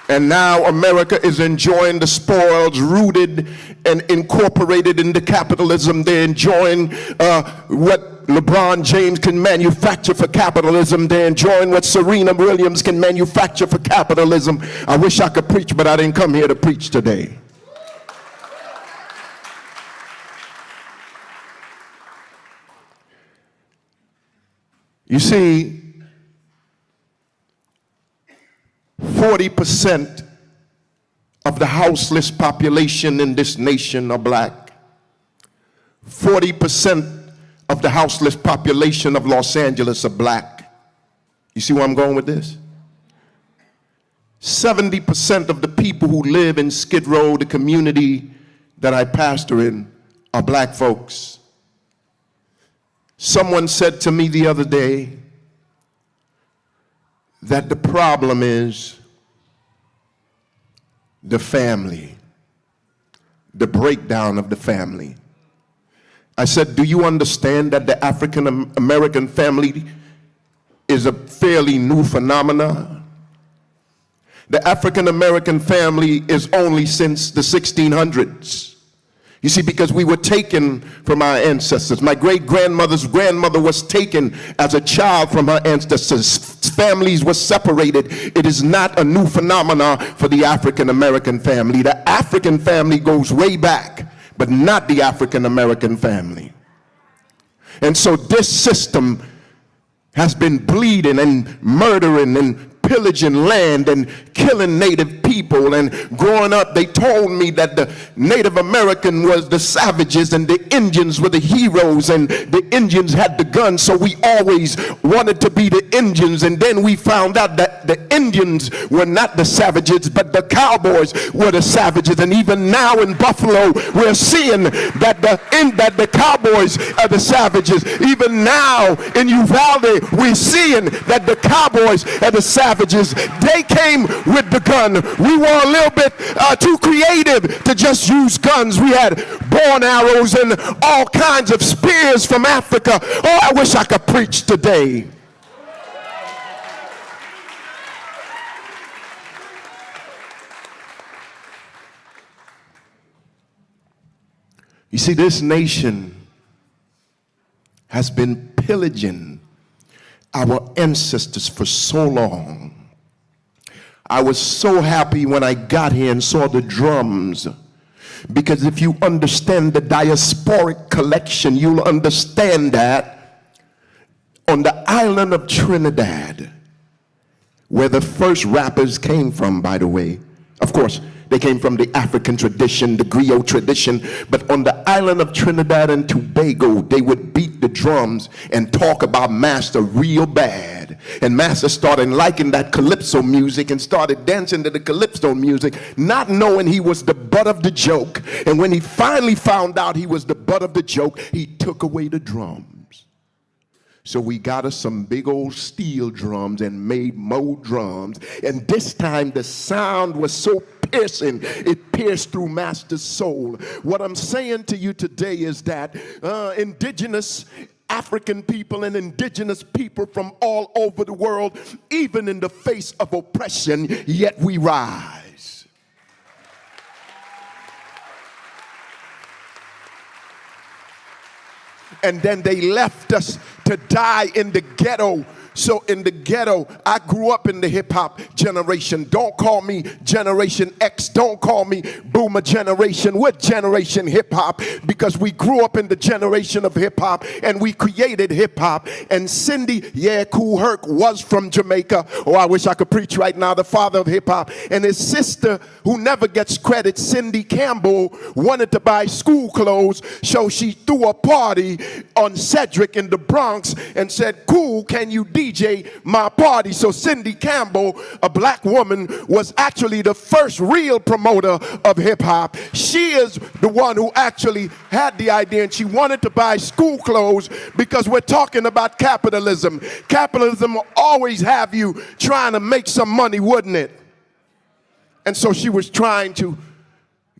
And now America is enjoying the spoils rooted and incorporated into capitalism. They're enjoying what LeBron James can manufacture for capitalism, they're enjoying what Serena Williams can manufacture for capitalism. I wish I could preach, but I didn't come here to preach today. You see, 40% of the houseless population in this nation are black. 40% of the houseless population of Los Angeles are black. You see where I'm going with this? 70% of the people who live in Skid Row, the community that I pastor in, are black folks. Someone said to me the other day that the problem is the family, the breakdown of the family. I said, do you understand that the African American family is a fairly new phenomenon? The African American family is only since the 1600s. You see, because we were taken from our ancestors. My great-grandmother's grandmother was taken as a child from her ancestors. Families were separated. It is not a new phenomenon for the African American family. The African family goes way back, but not the African American family. And so this system has been bleeding and murdering and pillaging land and killing native people. And growing up, they told me that the Native American was the savages and the Indians were the heroes, and the Indians had the guns, so we always wanted to be the Indians. And then we found out that the Indians were not the savages, but the cowboys were the savages. And even now in Buffalo, we're seeing that the cowboys are the savages. Even now in Uvalde, we're seeing that the cowboys are the savages. They came with the gun. We were a little bit too creative to just use guns. We had bow and arrows and all kinds of spears from Africa. Oh, I wish I could preach today. You see, this nation has been pillaging our ancestors for so long. I was so happy when I got here and saw the drums, because if you understand the diasporic collection, you'll understand that on the island of Trinidad, where the first rappers came from, by the way, of course, they came from the African tradition, the griot tradition, but on the island of Trinidad and Tobago, they would beat the drums and talk about Master real bad. And Master started liking that calypso music and started dancing to the calypso music, not knowing he was the butt of the joke. And when he finally found out he was the butt of the joke, he took away the drums. So we got us some big old steel drums and made more drums. And this time the sound was so piercing, it pierced through Master's soul. What I'm saying to you today is that indigenous African people and indigenous people from all over the world, even in the face of oppression, yet we rise. And then they left us to die in the ghetto. So in the ghetto, I grew up in the hip-hop generation. Don't call me Generation X. Don't call me Boomer Generation. We're Generation Hip-Hop, because we grew up in the generation of hip-hop and we created hip-hop. And Cindy, yeah, Kool Herc was from Jamaica. Oh, I wish I could preach right now, the father of hip-hop. And his sister, who never gets credit, Cindy Campbell, wanted to buy school clothes, so she threw a party on Cedric in the Bronx and said, "Cool, can you DJ my party?" So Cindy Campbell, a black woman, was actually the first real promoter of hip-hop. She is the one who actually had the idea, and she wanted to buy school clothes because we're talking about capitalism. Capitalism will always have you trying to make some money, wouldn't it? And so she was trying to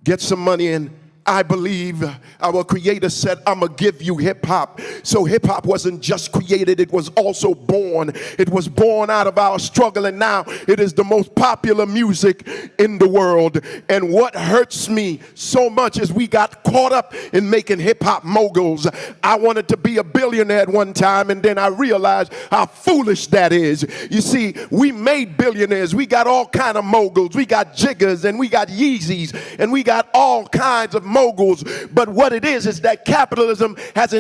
get some money, and I believe our Creator said, I'm going to give you hip-hop. So hip-hop wasn't just created, it was also born. It was born out of our struggle, and now it is the most popular music in the world. And what hurts me so much is we got caught up in making hip-hop moguls. I wanted to be a billionaire at one time, and then I realized how foolish that is. You see, we made billionaires. We got all kind of moguls. We got Jiggers, and we got Yeezys, and we got all kinds of moguls. But what it is that capitalism has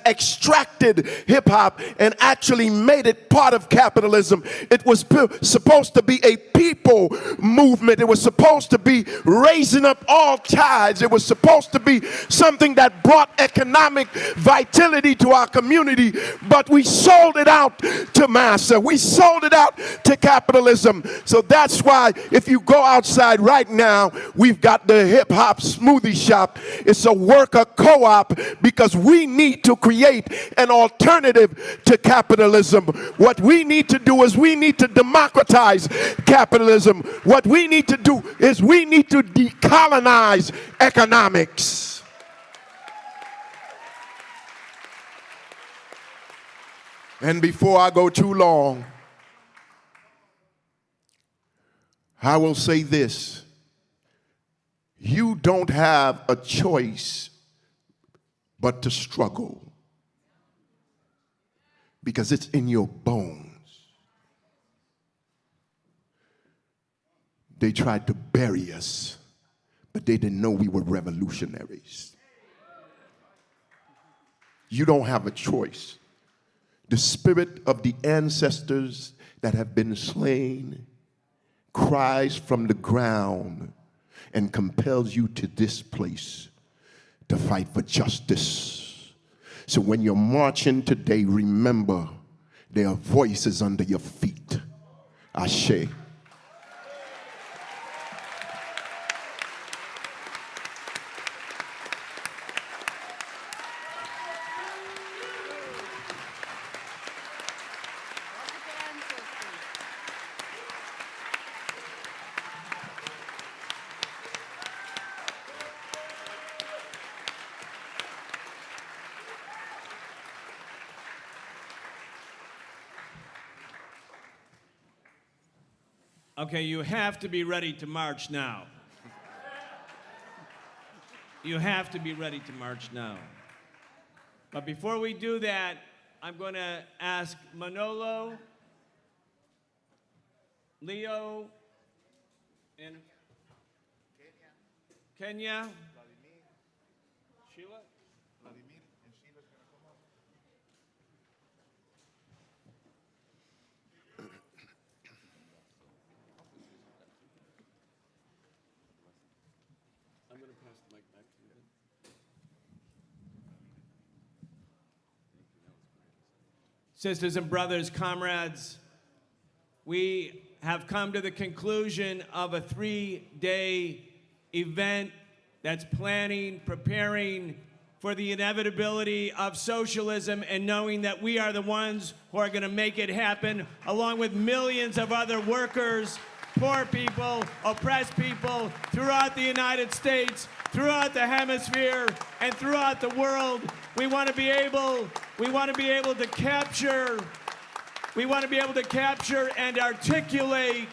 extracted hip-hop and actually made it part of capitalism. It was supposed to be a people movement. It was supposed to be raising up all tides. It was supposed to be something that brought economic vitality to our community, but we sold it out to massa. We sold it out to capitalism. So that's why if you go outside right now, we've got the hip-hop smoothie shop. It's a worker co-op because we need to create an alternative to capitalism. What we need to do is we need to democratize capitalism. What we need to do is we need to decolonize economics. And before I go too long, I will say this. You don't have a choice but to struggle because it's in your bones. They tried to bury us, but they didn't know we were revolutionaries. You don't have a choice. The spirit of the ancestors that have been slain cries from the ground and compels you to this place to fight for justice. So when you're marching today, remember there are voices under your feet. Ashe. Okay, you have to be ready to march now. You have to be ready to march now. But before we do that, I'm going to ask Manolo, Leo, and Kenya, Sheila? I'm going to pass the mic back to you. Sisters and brothers, comrades, we have come to the conclusion of a 3-day event that's preparing for the inevitability of socialism and knowing that we are the ones who are going to make it happen, along with millions of other workers, poor people, oppressed people throughout the United States, throughout the hemisphere, and throughout the world. We want to be able to capture and articulate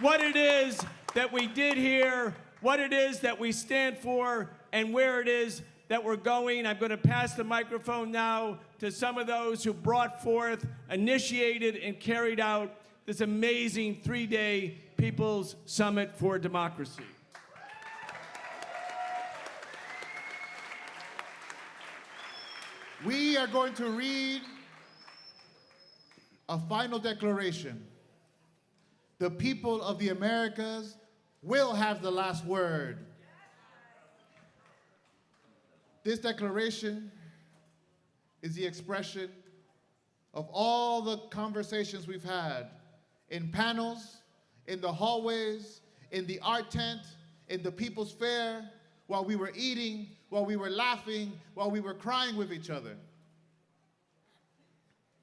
what it is that we did here, what it is that we stand for, and where it is that we're going. I'm going to pass the microphone now to some of those who brought forth, initiated, and carried out this amazing 3-day People's Summit for Democracy. We are going to read a final declaration. The people of the Americas will have the last word. This declaration is the expression of all the conversations we've had in panels, in the hallways, in the art tent, in the People's Fair, while we were eating, while we were laughing, while we were crying with each other.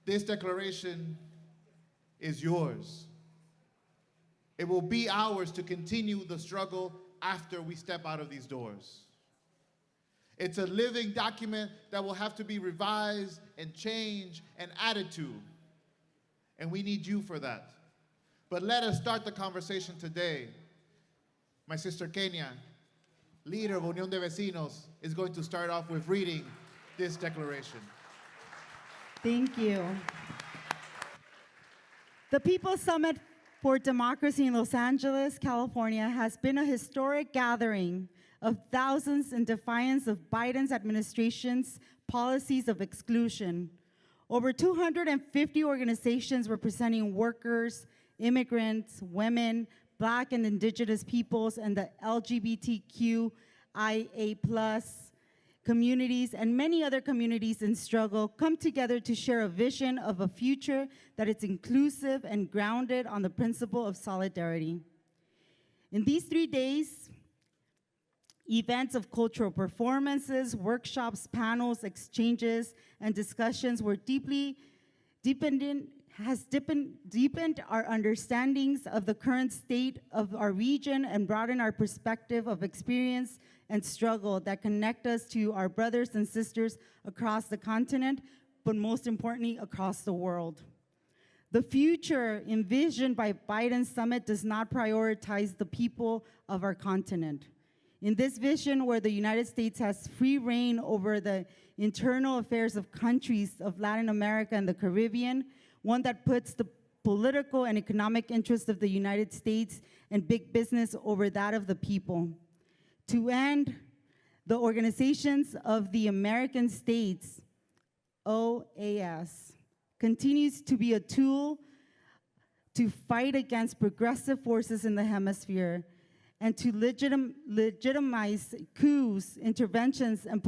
This declaration is yours. It will be ours to continue the struggle after we step out of these doors. It's a living document that will have to be revised and changed and added to. And we need you for that. But let us start the conversation today. My sister Kenya, leader of Unión de Vecinos, is going to start off with reading this declaration. Thank you. The People's Summit for Democracy in Los Angeles, California has been a historic gathering of thousands in defiance of Biden's administration's policies of exclusion. Over 250 organizations representing workers, immigrants, women, Black and Indigenous peoples, and the LGBTQIA+ communities and many other communities in struggle come together to share a vision of a future that is inclusive and grounded on the principle of solidarity. In these 3 days, events of cultural performances, workshops, panels, exchanges, and discussions were deepened our understandings of the current state of our region and broadened our perspective of experience and struggle that connect us to our brothers and sisters across the continent, but most importantly, across the world. The future envisioned by Biden's summit does not prioritize the people of our continent. In this vision, where the United States has free reign over the internal affairs of countries of Latin America and the Caribbean, one that puts the political and economic interests of the United States and big business over that of the people. To end, the Organizations of the American States, OAS, continues to be a tool to fight against progressive forces in the hemisphere and to legitimize coups, interventions, and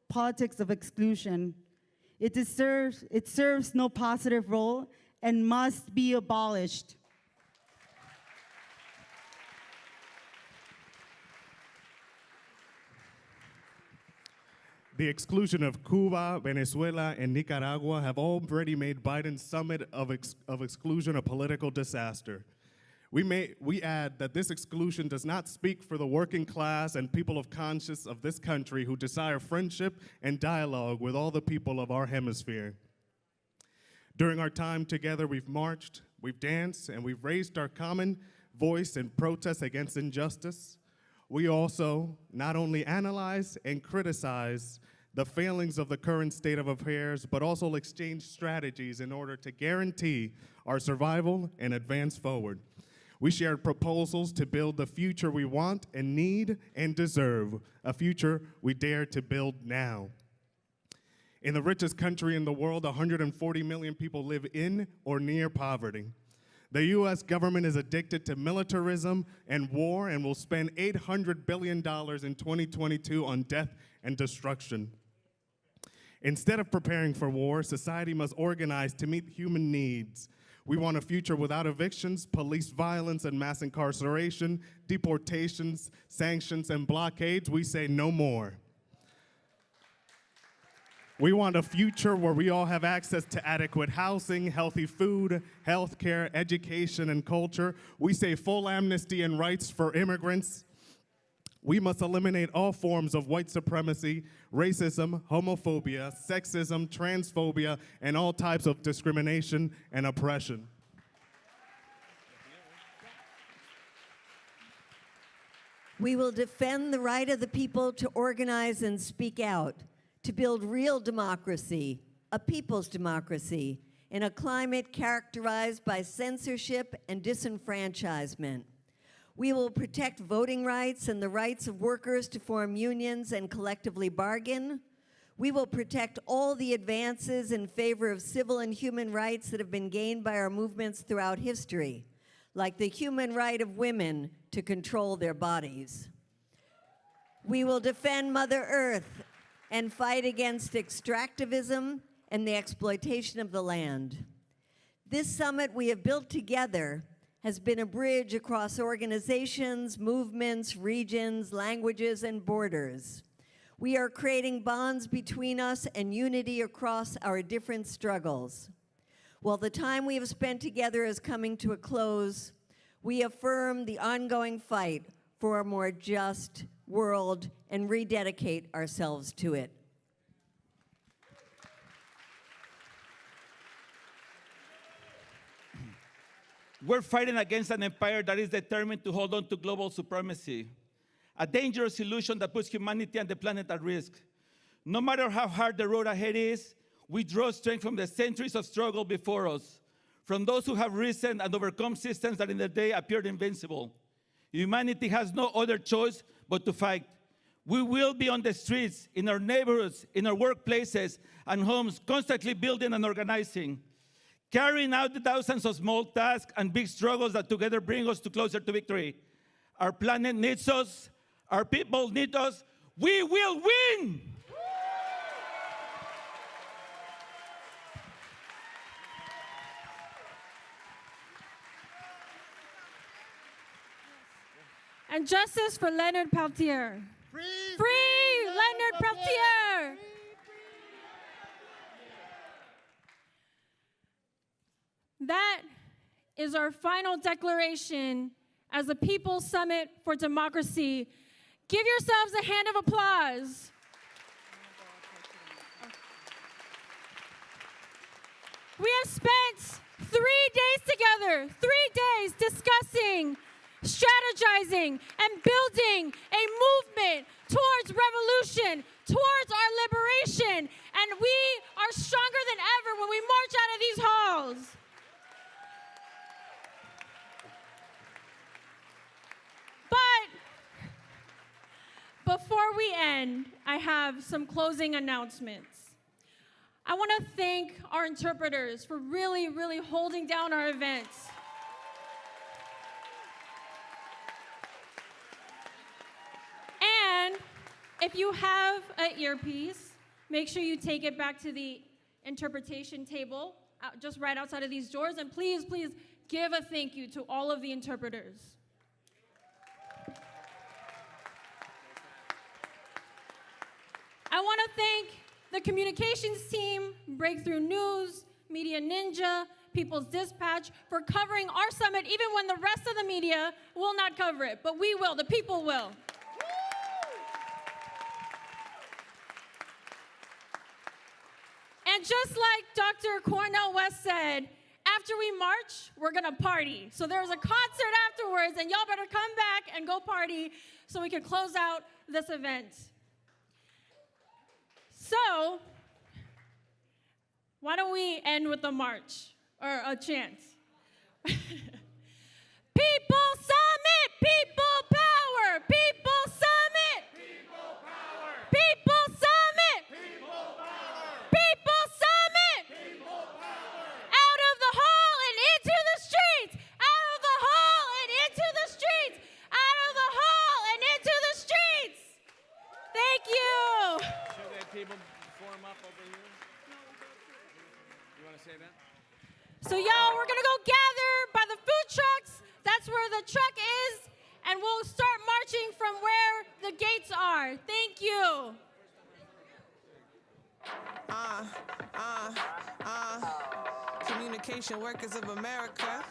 politics of exclusion. It serves no positive role and must be abolished. The exclusion of Cuba, Venezuela, and Nicaragua have already made Biden's summit of exclusion a political disaster. We add that this exclusion does not speak for the working class and people of conscience of this country who desire friendship and dialogue with all the people of our hemisphere. During our time together, we've marched, we've danced, and we've raised our common voice in protest against injustice. We also not only analyze and criticize the failings of the current state of affairs, but also exchange strategies in order to guarantee our survival and advance forward. We shared proposals to build the future we want and need and deserve, a future we dare to build now. In the richest country in the world, 140 million people live in or near poverty. The US government is addicted to militarism and war and will spend $800 billion in 2022 on death and destruction. Instead of preparing for war, society must organize to meet human needs. We want a future without evictions, police violence and mass incarceration, deportations, sanctions, and blockades. We say no more. We want a future where we all have access to adequate housing, healthy food, healthcare, education, and culture. We say full amnesty and rights for immigrants. We must eliminate all forms of white supremacy, racism, homophobia, sexism, transphobia, and all types of discrimination and oppression. We will defend the right of the people to organize and speak out, to build real democracy, a people's democracy, in a climate characterized by censorship and disenfranchisement. We will protect voting rights and the rights of workers to form unions and collectively bargain. We will protect all the advances in favor of civil and human rights that have been gained by our movements throughout history, like the human right of women to control their bodies. We will defend Mother Earth and fight against extractivism and the exploitation of the land. This summit we have built together has been a bridge across organizations, movements, regions, languages, and borders. We are creating bonds between us and unity across our different struggles. While the time we have spent together is coming to a close, we affirm the ongoing fight for a more just, world and rededicate ourselves to it. We're fighting against an empire that is determined to hold on to global supremacy, a dangerous illusion that puts humanity and the planet at risk. No matter how hard the road ahead is, we draw strength from the centuries of struggle before us, from those who have risen and overcome systems that in their day appeared invincible. Humanity has no other choice but to fight. We will be on the streets, in our neighborhoods, in our workplaces and homes, constantly building and organizing, carrying out the thousands of small tasks and big struggles that together bring us closer to victory. Our planet needs us. Our people need us. We will win! And justice for Leonard Peltier. Free Leonard Peltier! That is our final declaration as a People's Summit for Democracy. Give yourselves a hand of applause. We have spent 3 days together, 3 days discussing, strategizing, and building a movement towards revolution, towards our liberation, and we are stronger than ever when we march out of these halls. But before we end, I have some closing announcements. I want to thank our interpreters for really, really holding down our events. And if you have an earpiece, make sure you take it back to the interpretation table, just right outside of these doors, and please, please give a thank you to all of the interpreters. I want to thank the communications team, Breakthrough News, Media Ninja, People's Dispatch, for covering our summit even when the rest of the media will not cover it. But we will, the people will. And just like Dr. Cornel West said, after we march, we're gonna party. So there's a concert afterwards, and y'all better come back and go party so we can close out this event. So, why don't we end with a march, or a chant? People Summit, people power, people summit, people power, people summit, people power, people summit, people power, out of the hall and into the streets, out of the hall and into the streets, out of the hall and into the streets. Thank you. Should that people form up over here? You want to say that? So y'all, we're gonna go gather by the food trucks. That's where the truck is, and we'll start marching from where the gates are. Thank you. Communication Workers of America.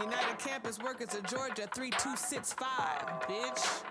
United Campus Workers of Georgia 3265, bitch.